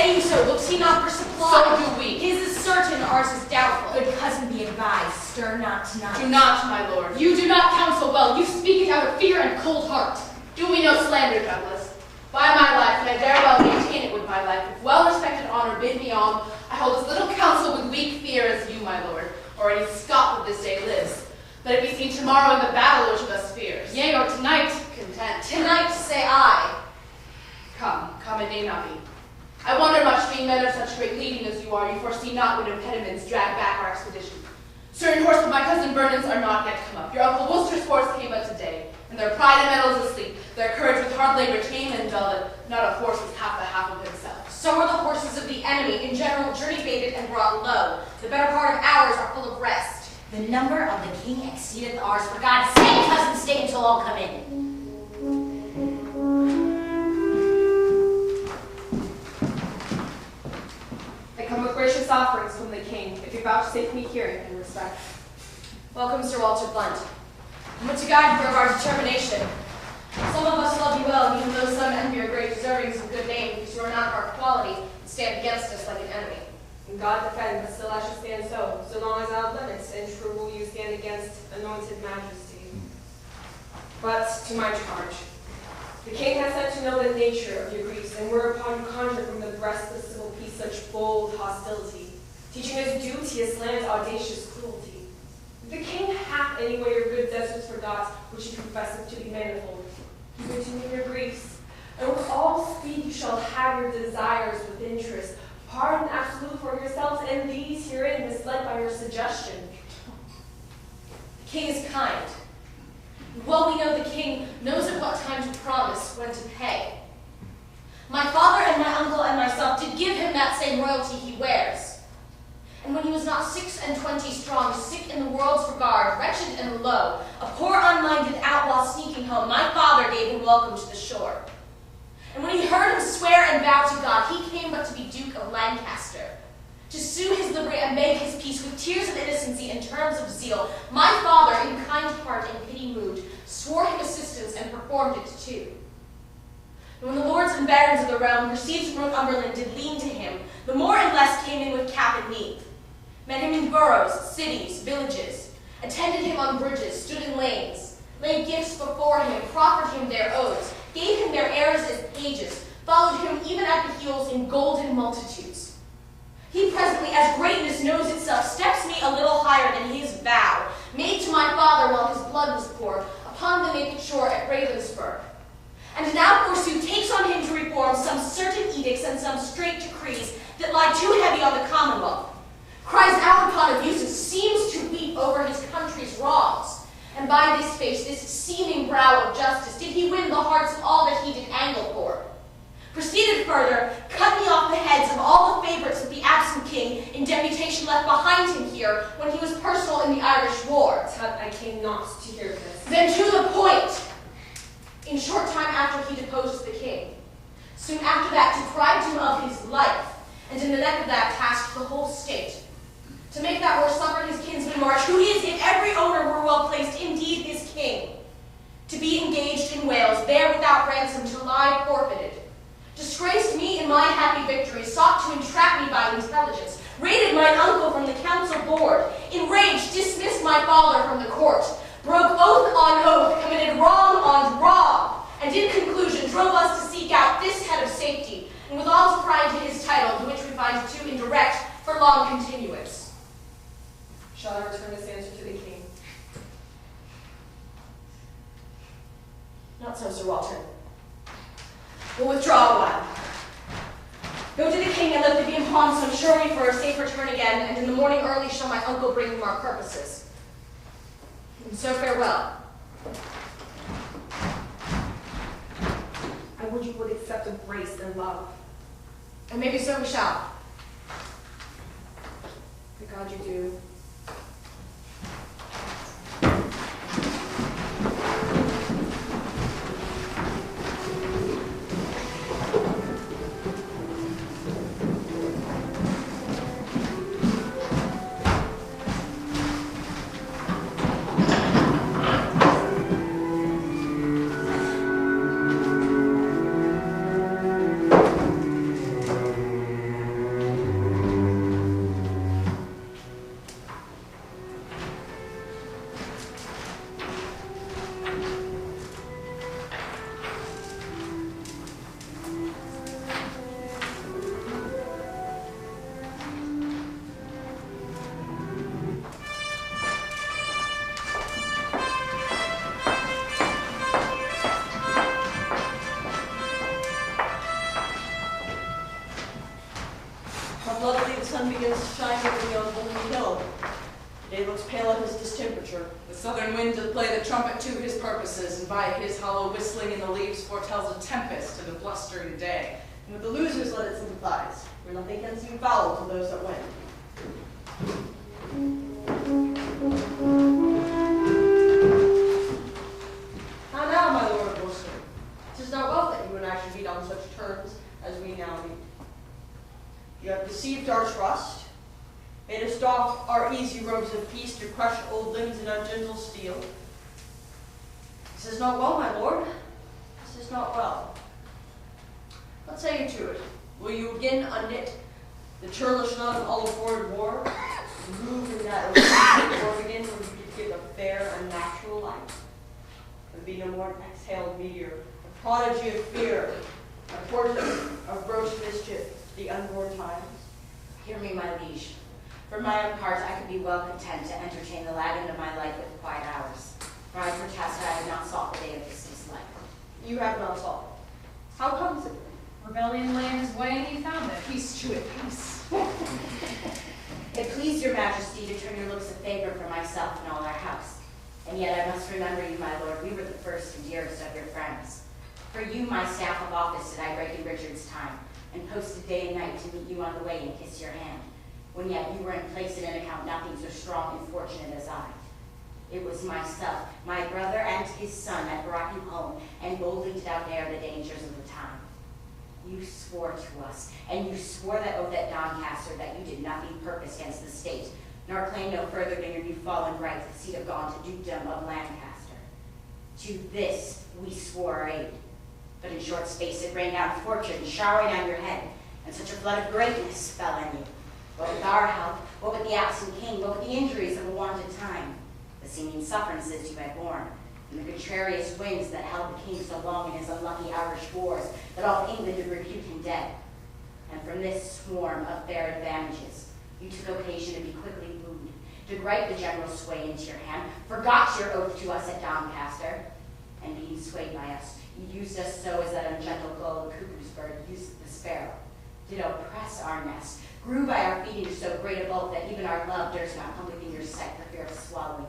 L: say you so? Looks he not for supply?
M: So do we.
L: His is certain, ours is doubtful.
F: Good cousin, be advised, stir not tonight.
M: Do not, my lord.
L: You do not counsel well. You speak it out of fear and cold heart.
M: Do we no slander, Douglas? By my life, and I dare well maintain it with my life, if well-respected honor bid me on, I hold as little counsel with weak fear as you, my lord, or any Scot that this day lives. Let it be seen tomorrow in the battle which of us fears.
L: Yea, or tonight.
M: Content.
L: Tonight, say I.
M: Come, it may not be. I wonder much, being men of such great leading as you are, you foresee not what impediments drag back our expedition. Certain horse of my cousin Vernon's are not yet come up. Your uncle Worcester's horse came but today, and their pride and mettle is asleep. Their courage with hard labor tame and dull, and not a horse is half the half of himself.
L: So are the horses of the enemy, in general journey baited and brought low. The better part of ours are full of rest.
F: The number of the king exceedeth ours. For God's sake, cousin, stay until all come in.
N: I come with gracious offerings from the king, if you vouchsafe me hearing and respect.
L: Welcome, Sir Walter Blunt. And what to guide you of our determination. Some of us love you well, even though some envy your great deservings of good name, because you are not of our quality, and stand against us like an enemy.
H: And God defend, but still I shall stand so long as I have limits, and true will you stand against anointed majesty. But to my charge. The king has sent to know the nature of your griefs, and whereupon you conjure from the breast of civil peace such bold hostility, teaching as duty as land's audacious cruelty. If the king hath any way your good deserts forgot, which he confesseth to be manifold, you continue your griefs, and with all speed you shall have your desires with interest. Pardon absolute for yourselves, and these herein misled by your suggestion.
L: The king is kind. Well, we know the king knows at what time to promise, when to pay. My father and my uncle and myself did give him that same royalty he wears. And when he was not 26 strong, sick in the world's regard, wretched and low, a poor unminded outlaw sneaking home, my father gave him welcome to the shore. And when he heard him swear and vow to God, he came but to be Duke of Lancaster, to sue his liberty and make his peace with tears of innocency and terms of zeal. My father, in kind heart and pity moved, swore him assistance and performed it too. And when the lords and barons of the realm perceived Northumberland did lean to him, the more and less came in with cap and knee, met him in boroughs, cities, villages, attended him on bridges, stood in lanes, laid gifts before him, proffered him their oaths, gave him their heirs as pages, followed him even at the heels in golden multitudes. He presently, as greatness knows itself, steps me a little higher than his vow, made to my father while his blood was poured, upon the naked shore at Ravensburg. And now, forsooth, takes on him to reform some certain edicts and some strait decrees that lie too heavy on the Commonwealth, cries out upon abuses, seems to weep over his country's wrongs, and by this face, this seeming brow of justice, did he win the hearts of all that he did angle for. Proceeded further, cut me off the heads of all the favorites of the absent king in deputation left behind him here when he was personal in the Irish war.
H: Tut, I came not to hear this.
L: Then to the point. In short time after he deposed the king, soon after that deprived him of his life, and in the neck of that tasked the whole state. To make that war suffered his kinsman march, who is, if every owner were well placed, indeed his king, to be engaged in Wales, there without ransom to lie forfeited. Disgraced me in my happy victory, sought to entrap me by intelligence, raided mine uncle from the council board, enraged, dismissed my father from the court, broke oath on oath, committed wrong on wrong, and in conclusion drove us to seek out this head of safety, and withal to pry into his title, to which we find too indirect for long continuance.
H: Shall I return this answer to the king?
L: Not so, Sir Walter. We'll withdraw a while. Go to the king and let there be upon some surety for a safe return again, and in the morning early shall my uncle bring him our purposes. And so farewell.
H: I would you would accept of grace and love.
L: And maybe so we shall.
H: Thank God you do.
A: begins to shine over the unholy hill. The day looks pale at his distemperature.
K: The southern wind doth play the trumpet to his purposes, and by his hollow whistling in the leaves foretells a tempest in the blustering day.
A: And with the losers let it sympathize, where nothing can seem foul to those that win. How now, my lord of Worcester? 'Tis not well that you and I should meet on such terms as we now meet. You have deceived our trust, made us doff our easy robes of peace to crush old limbs in ungentle steel. This is not well, my lord. This is not well. What say you to it? Will you again unknit the churlish knot of all abhorred war, move in that ocean, or begin where you could give a fair and natural light? There would be no more exhaled meteor, a prodigy of fear, a portent of gross mischief, the unborn times.
F: Hear me, my liege. For my own part, I could be well content to entertain the lagging of my life with quiet hours. For I protest that I have not sought the day of this life.
A: You have not sought it. How comes it?
G: Rebellion lay in his way and he found it.
K: Peace to it, peace.
F: It pleased your majesty to turn your looks of favor for myself and all our house. And yet I must remember you, my lord, we were the first and dearest of your friends. For you, my staff of office, did I break in Richard's time, and posted day and night to meet you on the way and kiss your hand, when yet you were in place in an account nothing so strong and fortunate as I. It was myself, my brother, and his son that brought you home, and boldly did outdare the dangers of the time. You swore to us, and you swore that oath at Doncaster that you did nothing purpose against the state, nor claim no further than your new fallen right, the seat of gone to dukedom of Lancaster. To this we swore our aid, but in short space it rained down fortune, showering on your head, and such a flood of greatness fell on you. What with our help, what with the absent king, what with the injuries of a wanted time, the seeming sufferances you had borne, and the contrarious winds that held the king so long in his unlucky Irish wars, that all England did repute him dead. And from this swarm of fair advantages, you took occasion to be quickly wooed, to gripe the general sway into your hand, forgot your oath to us at Doncaster, and being swayed by us, you used us so as that ungentle gull, the cuckoo's bird, used the sparrow, did oppress our nest, grew by our feeding to so great a bulk that even our love durst not come within your sight for fear of swallowing.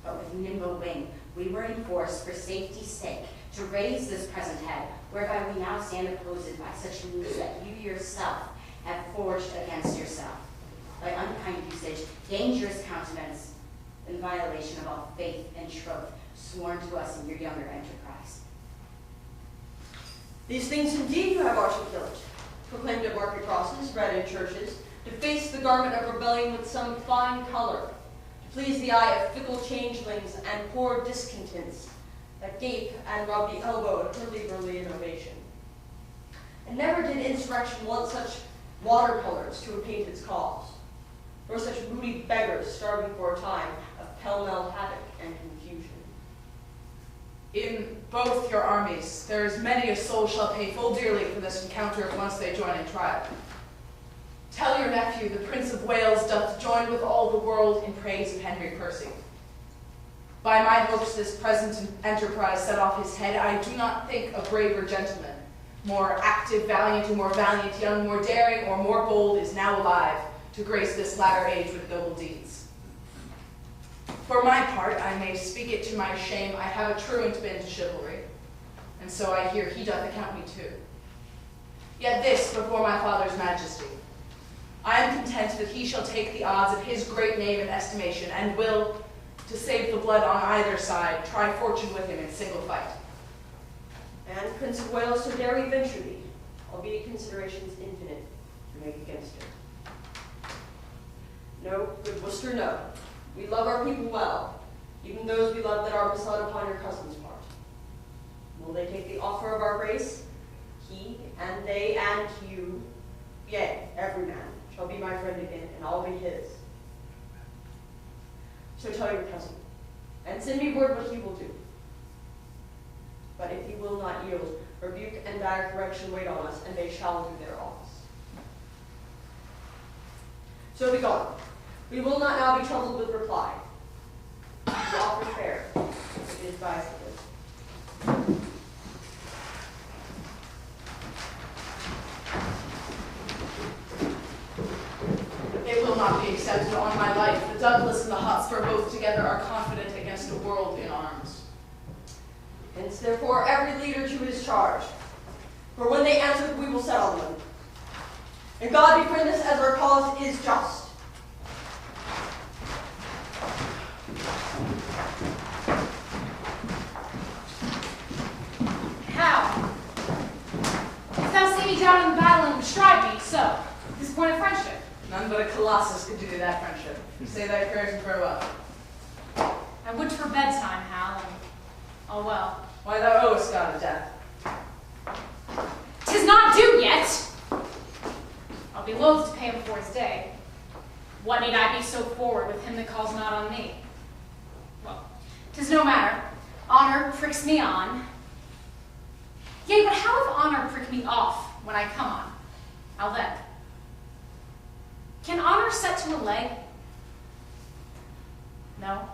F: But with nimble wing, we were enforced for safety's sake to raise this present head, whereby we now stand opposed by such means that you yourself have forged against yourself, by unkind usage, dangerous countenance, in violation of all faith and troth sworn to us in your younger enterprise.
A: These things indeed you have articulate, proclaimed at market crosses, read in churches, defaced the garment of rebellion with some fine color, to please the eye of fickle changelings and poor discontents that gape and rub the elbow at hurly-burly innovation. And never did insurrection want such watercolors to paint its cause, nor such moody beggars starving for a time of pell-mell havoc and confusion.
K: In both your armies, there is many a soul shall pay full dearly for this encounter if once they join in trial. Tell your nephew, the Prince of Wales doth join with all the world in praise of Henry Percy. By my hopes this present enterprise set off his head, I do not think a braver gentleman, more active, valiant, and more valiant young, more daring, or more bold is now alive to grace this latter age with noble deeds. For my part, I may speak it to my shame, I have a truant been to chivalry, and so I hear he doth account me too. Yet this before my father's majesty, I am content that he shall take the odds of his great name and estimation, and will, to save the blood on either side, try fortune with him in single fight.
A: And Prince of Wales so dare we venture thee, albeit considerations infinite to make against her. No, good Worcester, no. We love our people well, even those we love that are besought upon your cousin's part. Will they take the offer of our grace? He, and they, and you, yea, every man, shall be my friend again, and I'll be his. So tell your cousin, and send me word what he will do. But if he will not yield, rebuke and dire correction wait on us, and they shall do their office. So be gone. We will not now be troubled with reply. The offer fair, it is by us.
K: Douglas and the Hotspur both together are confident against a world in arms.
A: Hence, therefore, every leader to his charge. For when they answer, we will settle them. And God befriend us as our cause is just.
D: How? If thou see me down in the battle and bestride me, so, this point of friendship.
K: None but a colossus could do that friendship. Say thy prayers and farewell.
D: I would for bedtime, Hal, and oh well.
K: Why, thou owest God a death.
D: 'Tis not due yet. I'll be loath to pay him for his day. What need I be so forward with him that calls not on me? Well, 'tis no matter. Honor pricks me on. Yea, but how if honor prick me off when I come on? How then? Can honor set to a leg? No.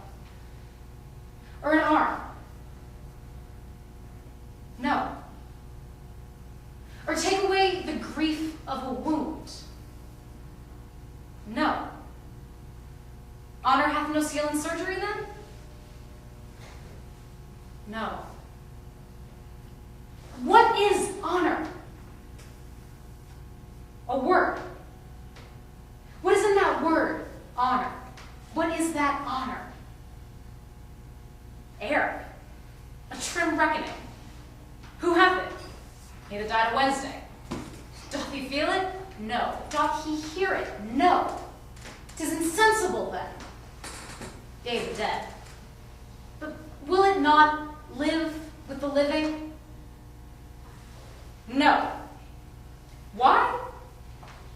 D: Or an arm? No. Or take away the grief of a wound? No. Honor hath no skill in surgery then? No. What is honor? A word. What is in that word, honor? What is that honor? Air. A trim reckoning. Who hath it? He that died a Wednesday. Doth he feel it? No. Doth he hear it? No. 'Tis insensible then. Yea, the dead. But will it not live with the living? No. Why?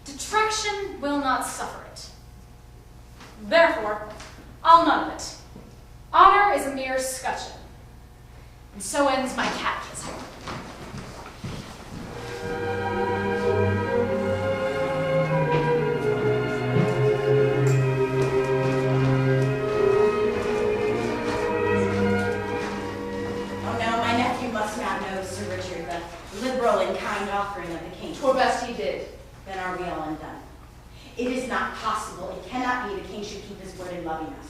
D: Detraction will not suffer it. Therefore, I'll none of it. Honor is a mere scutcheon. And so ends my catechism.
F: Oh no, my nephew must not know, Sir Richard, the liberal and kind offering of the king.
K: Twere best he did.
F: Then are we all undone. It is not possible, it cannot be the king should keep his word in loving us.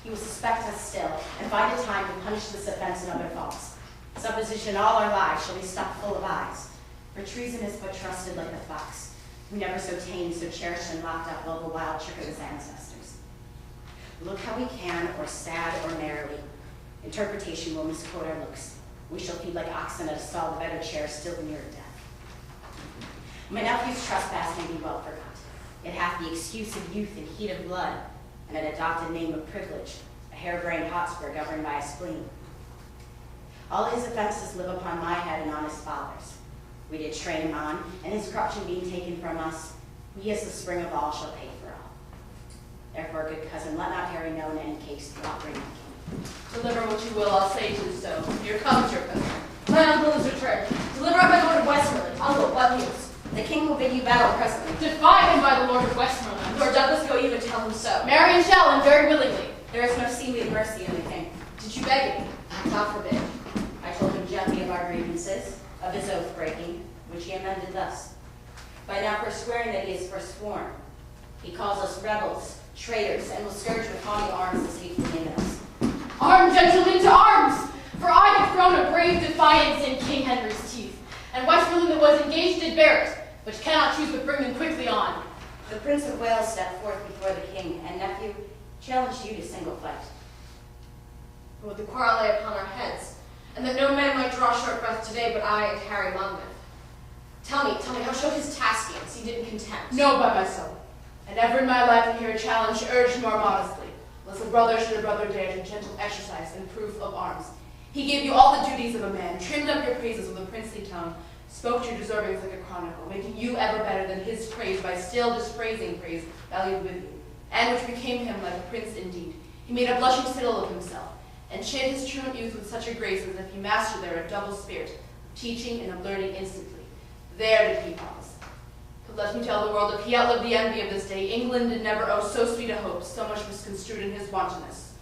F: He will suspect us still, and find a time to punish this offense and other faults. Supposition all our lives shall be stuck full of eyes. For treason is but trusted like the fox. We never so tamed, so cherished, and locked up all the wild trick of his ancestors. Look how we can, or sad or merrily. Interpretation will misquote our looks. We shall feed like oxen at a stall, the better chair still near death. My nephew's trespass may be well forgot. It hath the excuse of youth and heat of blood, and an adopted name of privilege, a harebrained Hotspur governed by a spleen. All his offenses live upon my head and on his father's. We did train him on, and his corruption being taken from us, he as the spring of all shall pay for all. Therefore, good cousin, let not Harry know in any case the offering of the king.
M: Deliver what you will, I'll say to so. Here comes your cousin.
L: My uncle is returned. Deliver up my lord of Westmoreland. Uncle, what news?
F: The king will bid you battle presently.
M: Defy him by the Lord of Westmoreland.
L: Lord Douglas, go you and tell him so.
M: Marion shall, and very willingly.
F: There is no seaweed mercy in the king.
L: Did you beg him?
F: God forbid. I told him gently of our grievances, of his oath breaking, which he amended thus. By now forswearing that he is forsworn. He calls us rebels, traitors, and will scourge with haughty arms this hateful name in us.
M: Arm, gentlemen, to arms! For I have thrown a brave defiance in King Henry's teeth, and Westmoreland that was engaged did bear it, but cannot choose but bring them quickly on.
F: The Prince of Wales stepped forth before the king, and nephew challenged you to single fight.
L: Would the quarrel lay upon our heads, and that no man might draw short breath today but I and Harry Monmouth. Tell me, how showed his Tascians he didn't contempt?
M: No, by my soul. And never in my life hear a challenge urged more modestly, lest a brother should a brother dare to gentle exercise and proof of arms. He gave you all the duties of a man, trimmed up your praises with a princely tone, spoke your deservings like a chronicle, making you ever better than his praise by still dispraising praise valued with you, and which became him like a prince indeed. He made a blushing citadel of himself, and chid his truant youth with such a grace as if he mastered there a double spirit, of teaching and of learning instantly. There did he pause. But let me tell the world, if he outlived the envy of this day, England did never owe so sweet a hope, so much misconstrued in his wantonness.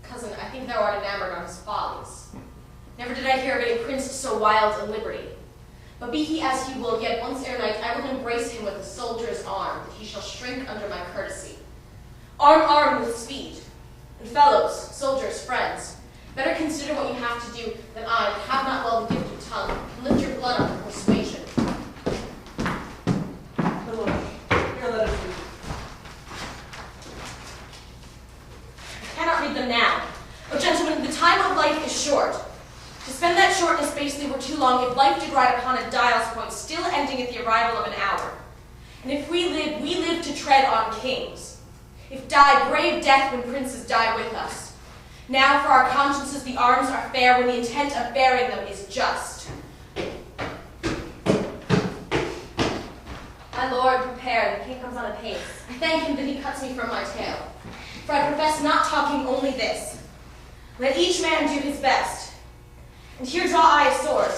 L: Cousin, I think thou art enamored on his follies. Never did I hear of any prince so wild in liberty. But be he as he will, yet once ere night I will embrace him with a soldier's arm, that he shall shrink under my courtesy. arm with speed. And fellows, soldiers, friends, better consider what you have to do than I, that have not well the gift of tongue, and lift your blood up with persuasion.
H: My lord, your letters read.
L: I cannot read them now. Oh, gentlemen, the time of life is short. To spend that shortness basely were too long if life did ride upon a dial's point, still ending at the arrival of an hour. And if we live to tread on kings. If die, brave death when princes die with us. Now for our consciences the arms are fair when the intent of bearing them is just.
I: My lord, prepare. The king comes on apace.
L: I thank him that he cuts me from my tale. For I profess not talking only this. Let each man do his best. And here draw I a sword,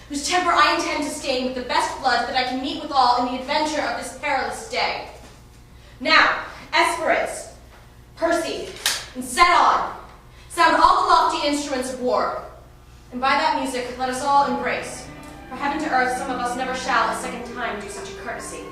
L: whose temper I intend to stain with the best blood that I can meet withal in the adventure of this perilous day. Now, Esperance, Percy, and set on. Sound all the lofty instruments of war. And by that music, let us all embrace. For heaven to earth, some of us never shall a second time do such a courtesy.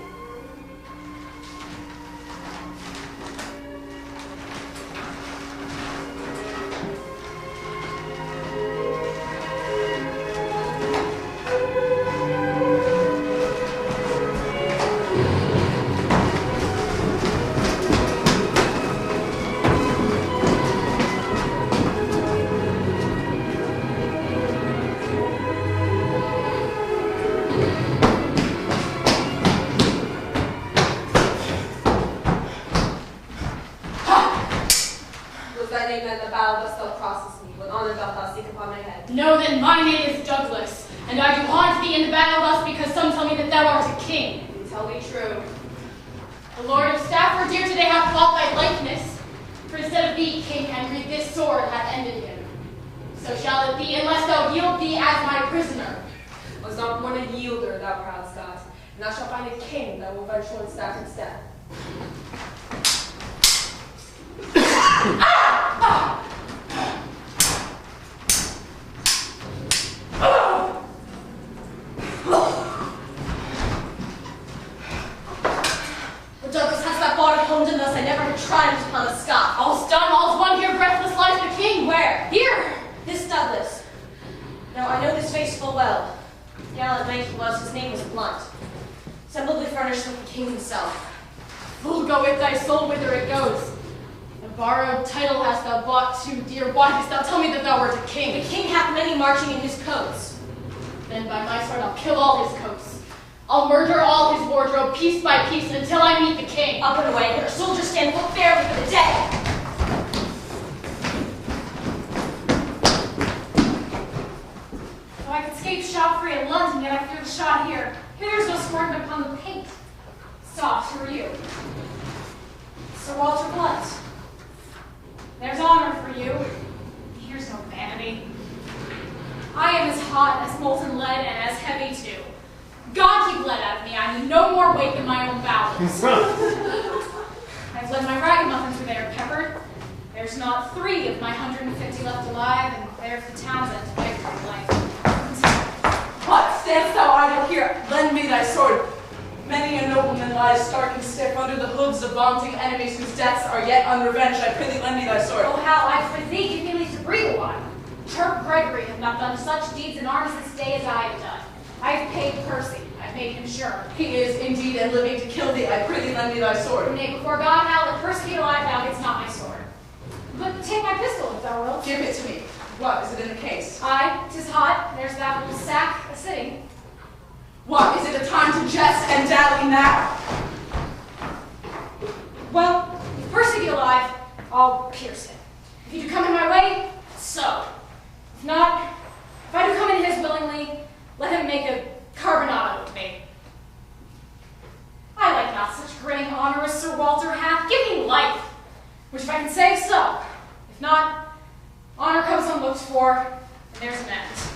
D: Know that my name is Douglas, and I do haunt thee in the battle thus because some tell me that thou art a king.
L: You tell me true.
D: The Lord of Stafford dear today hath fought thy likeness, for instead of thee, King Henry, this sword hath ended him. So shall it be, unless thou yield thee as my prisoner.
H: Was not born a yielder, thou proud Scot, and thou shalt find a king that will venture on Stafford's death.
L: But Douglas, hast thou fought at home and thus I never had triumphed upon a Scot.
D: All's done, all's won, here breathless lies the king.
L: Where?
D: Here!
L: This Douglas. Now I know this face full well. Gallant knight he was, his name was Blunt. Semblably furnished with the king himself.
D: Fool, go with thy soul whither it goes. A borrowed title hast thou bought too dear. Why didst thou tell me that thou wert a king?
L: The king hath many marching in his coats.
D: Then by my sword I'll kill all his coats. I'll murder all his wardrobe piece by piece until I meet the king.
L: Up and away, that our soldiers stand full fairly for the day.
D: Though I could escape shot free in London, yet I fear the shot here. Here there's no smarting upon the paint. Soft, who are you?
L: Sir Walter Blunt.
D: There's honor for you. Here's no vanity. I am as hot as molten lead and as heavy too. God keep lead out of me. I need no more weight than my own bowels. I've led my ragamuffins where they are peppered. There's not 3 of my 150 left alive, and there's the Townsend to beg for life.
K: What? Standst thou idle here? Lend me thy sword. Many a nobleman lies stark and stiff under the hooves of vaunting enemies whose deaths are yet unrevenged. I prithee lend me thy sword.
D: Oh, how I for thee, give me at least to breathe a while. Turk Gregory have not done such deeds in arms this day as I have done. I've paid Percy. I've made him sure.
K: He is indeed and living to kill thee. I prithee lend me thy sword.
D: Nay, before God, Hal, let Percy be alive, thou gets not my sword. But take my pistol if thou wilt.
K: Give it to me. What, is it in the case?
D: Aye, 'tis hot. There's that little sack a-sitting.
K: What, is it a time to jest and dally now?
D: Well, if Percy be alive, I'll pierce him. If you do come in my way, so. If not, if I do come in his willingly, let him make a carbonado with me. I like not such grinning honor as Sir Walter hath. Give me life, which if I can save, so. If not, honor comes unlooked for, and there's an end.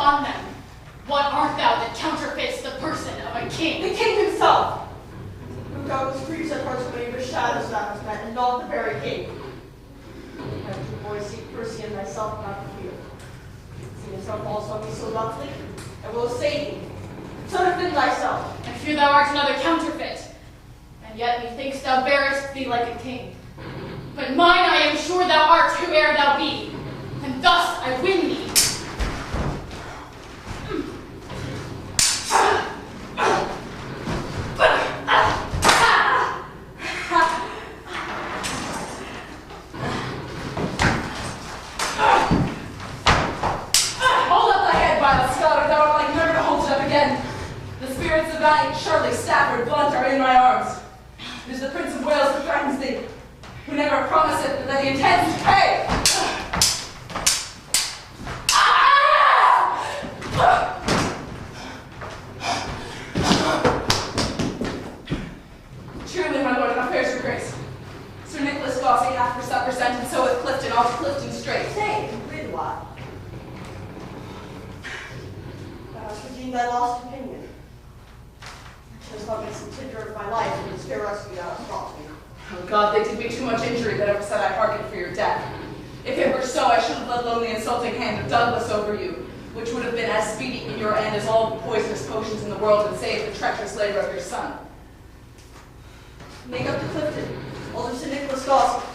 D: on them. What art thou that counterfeits the person of a king?
A: The king himself, who doubtless grieves at heart when he overshadows that of men, and not the very king. I have two boys, seek Percy and myself, not fear. Seeing yourself falls on me so roughly, I will say thee, so defend thyself.
D: I fear thou art another counterfeit, and yet methinks thou bearest thee like a king. But mine I am sure thou art whoe'er thou be, and thus I win thee.
K: Hold up thy head, vile scholar, thou art like never to hold it up again. The spirits of valiant Shirley, Stafford, Blunt are in my arms. It is the Prince of Wales who threatens thee, who never promiseth that he intends to pay. Truly, my lord, how fares your grace? Sir Nicholas Gossie hath for supper sent, and so with Clifton, all to Clifton straight.
A: Say, read a while. Thou hast redeemed thy lost opinion. I chose not make some tinder of my life, and this fair rescue thou hast brought me.
K: Oh God, they did me too much injury that ever said I hearkened for your death. If it were so, I should have let alone the insulting hand of Douglas over you, which would have been as speedy in your end as all the poisonous potions in the world and saved the treacherous labor of your son.
A: Make up to Clifton, older Sir Nicholas Gossie.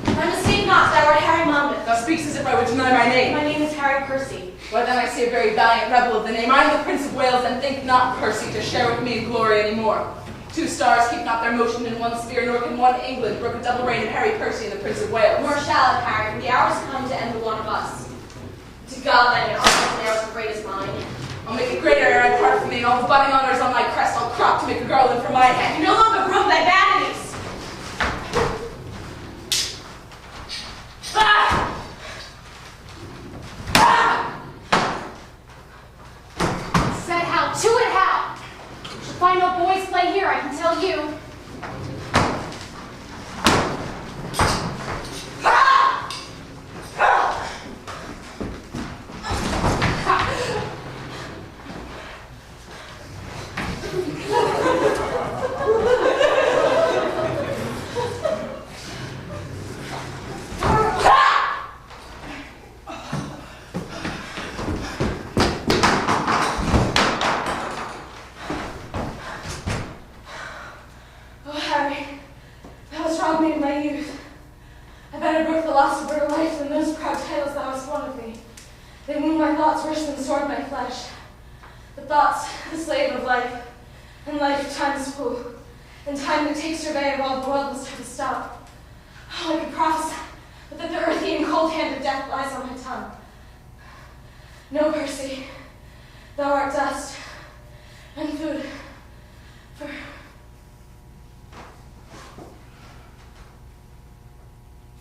L: I mistake not, thou art Harry Monmouth.
K: Thou speaks as if I would deny my name.
L: My name is Harry Percy.
K: Why then I see a very valiant rebel of the name. I am the Prince of Wales, and think not, Percy, to share with me glory any more. Two stars keep not their motion in one sphere, nor can one England brook a double reign of Harry Percy and the Prince of Wales.
L: Nor shall it, Harry, for the hour is come to end the one of us. To God thine honor and theirs as great as mine.
K: I'll make it greater ere I part from thee, and all the budding honors on my crest I'll crop to make a garland for my head.
L: You no longer brook thy vanities.
D: Said how, to it how! You should find no boys play here, I can tell you.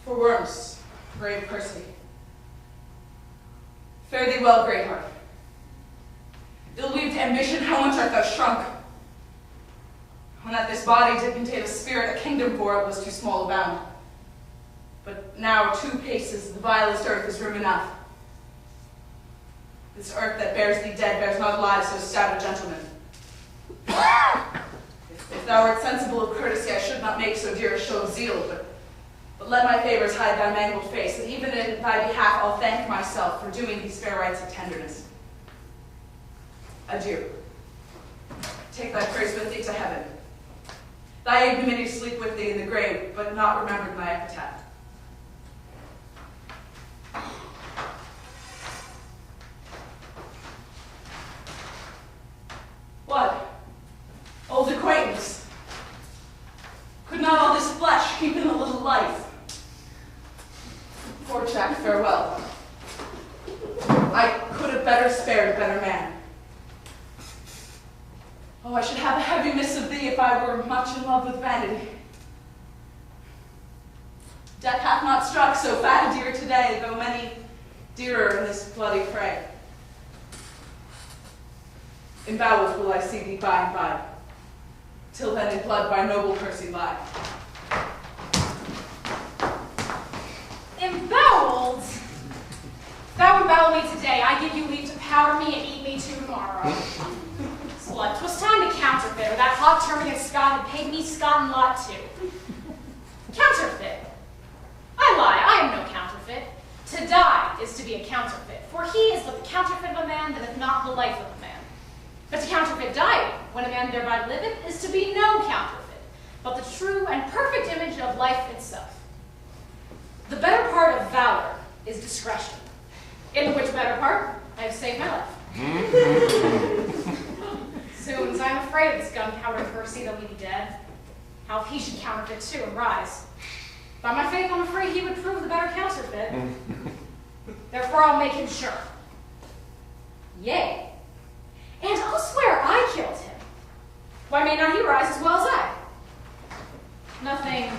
K: For worms, brave Percy. Fare thee well, great heart. Ill-weaved ambition, how much art thou shrunk? When that this body did contain a spirit, a kingdom for it was too small a bound. But now 2 paces, the vilest earth is room enough. This earth that bears thee dead bears not alive so stout a gentleman. If thou art sensible of courtesy, I should not make so dear a show of zeal, but let my favors hide thy mangled face, and even in thy behalf I'll thank myself for doing these fair rites of tenderness. Adieu. Take thy praise with thee to heaven. Thy ignominy sleep with thee in the grave, but not remembered my epitaph. What? Old acquaintance? Could not all this flesh keep in a little life? Poor Jack, farewell. I could have better spared a better man. Oh, I should have a heavy miss of thee if I were much in love with vanity. Death hath not struck so fat a deer today, though many dearer in this bloody fray. In bowels will I see thee by and by. Till then in blood by noble Percy lie.
D: Emboweled? I give you leave to powder me and eat me too tomorrow. Slut, 'twas time to counterfeit, or that hot Termian Scot had paid me Scot and lot too. Counterfeit. I lie, I am no counterfeit. To die is to be a counterfeit, for he is but the counterfeit of a man that hath not the life of a man. But to counterfeit dying, when a man thereby liveth, is to be no counterfeit, but the true and perfect image of life itself. The better part of valor is discretion, in the which better part I have saved my life. Zoons, I am afraid of this gunpowder Percy, though he be dead. How if he should counterfeit too and rise. By my faith, I'm afraid he would prove the better counterfeit. Therefore, I'll make him sure. Yea, and I'll swear I killed him. Why may not he rise as well as I? Nothing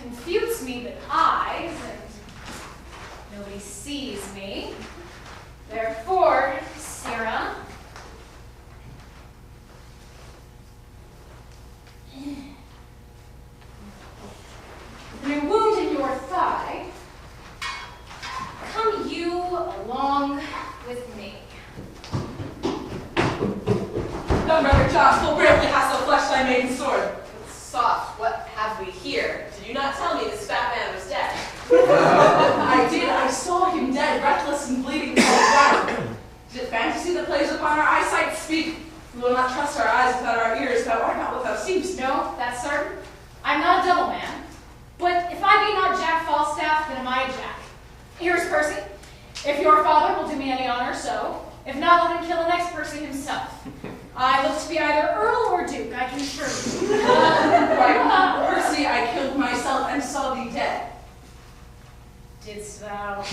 D: confutes me but eyes, and nobody sees me. Therefore, Sirrah, with a wound in your thigh, come you along with me.
K: Thou, brother John, full bravely hast thou fleshed thy maiden sword. But soft, what have we here? Did you not tell me this fat man was dead? I did. I saw him dead, reckless and bleeding from the ground. Did it fantasy that plays upon our eyesight? Speak. We will not trust our eyes without our ears. Thou art not what thou seemst.
D: No, that's certain. I'm not a double man. But if I be not Jack Falstaff, then am I a Jack. Here's Percy. If your father will do me any honor, so. If not, let him kill the next Percy himself. I look to be either Earl or Duke, I can assure you.
K: Why, Percy, I killed myself and saw thee dead.
D: Didst thou?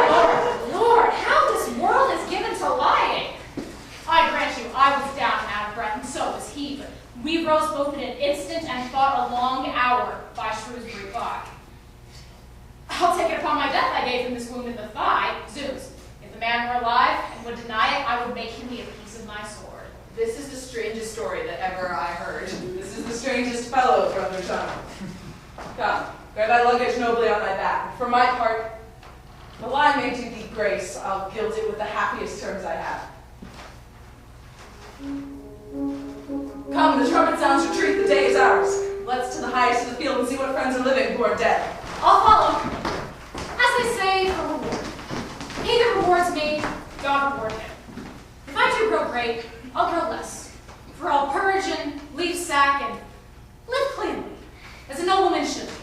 D: Oh, Lord, how this world is given to lying. I grant you, I was down and out of breath, and so was he, but we rose both in an instant and fought a long hour by Shrewsbury Bog. I'll take it upon my death I gave him this wound in the thigh. Zoos, if the man were alive and would deny it, I would make him me a piece of my sword.
K: This is the strangest story that ever I heard. This is the strangest fellow, brother John. Come, bear thy luggage nobly on thy back. For my part, while I may do thee grace, I'll gild it with the happiest terms I have. Come, the trumpet sounds retreat, the day is ours. Let's to the highest of the field and see what friends are living who are dead.
D: I'll follow. As they say, a reward. He that rewards me, God reward him. If I do grow great, I'll grow less. For I'll purge and leave sack and live cleanly, as a nobleman should do.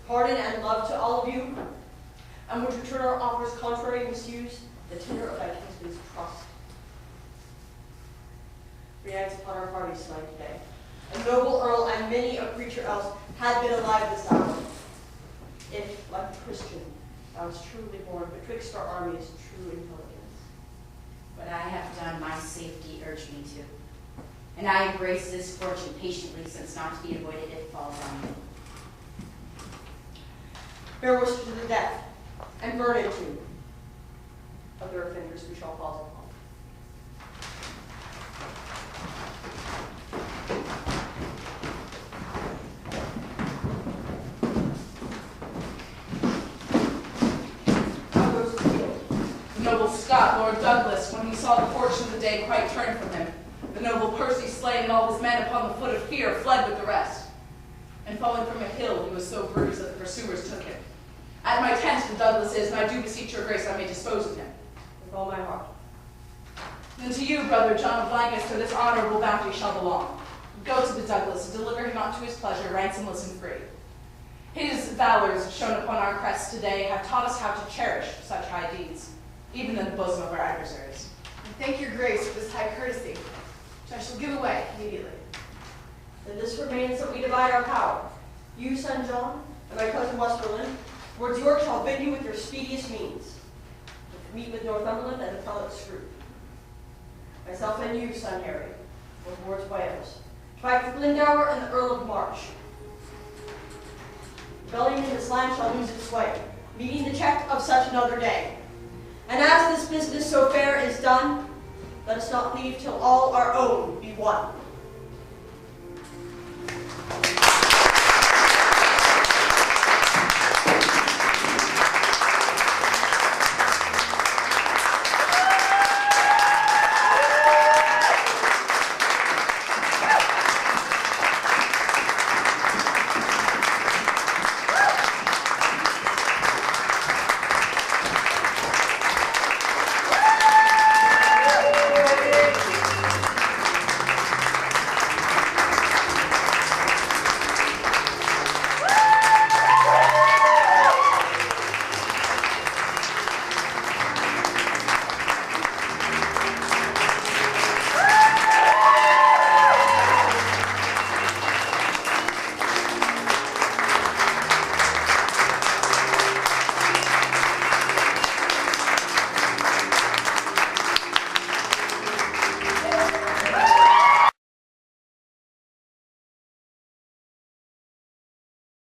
A: Pardon and love to all of you, and would return our offers contrary misuse the tenor of thy kinsman's trust. 3 nights upon our party slain today. A noble earl and many a creature else had been alive this hour. If, like a Christian, thou was truly born betwixt our armies true intelligence.
F: What I have done, my safety urged me to. And I embrace this fortune patiently, since not to be avoided it falls on me.
A: Bear Worcester to the death, and burn it too. Other offenders we shall pause upon. How goes the field?
K: The noble Scot, Lord Douglas, when he saw the fortune of the day, quite turned from him. The noble Percy slain and all his men upon the foot of fear fled with the rest. And falling from a hill, he was so bruised that the pursuers took him. At my tent the Douglas is, and I do beseech your grace I may dispose of him.
A: With all my heart.
K: And to you, brother John of Lancaster, this honorable bounty shall belong. Go to the Douglas, deliver him unto his pleasure, ransomless and free. His valors shown upon our crests today have taught us how to cherish such high deeds, even in the bosom of our adversaries.
M: I thank your grace for this high courtesy, which I shall give away immediately.
A: Then this remains that we divide our power. You, son John, and my cousin Westerland, towards York shall bid you with your speediest means. Meet with Northumberland and the prelate Scroope. Myself and you, son Harry, go towards Wales. To fight for Glendower and the Earl of March. Rebellion in this land shall lose its sway, meeting the check of such another day. And as this business so fair is done, let us not leave till all our own be won.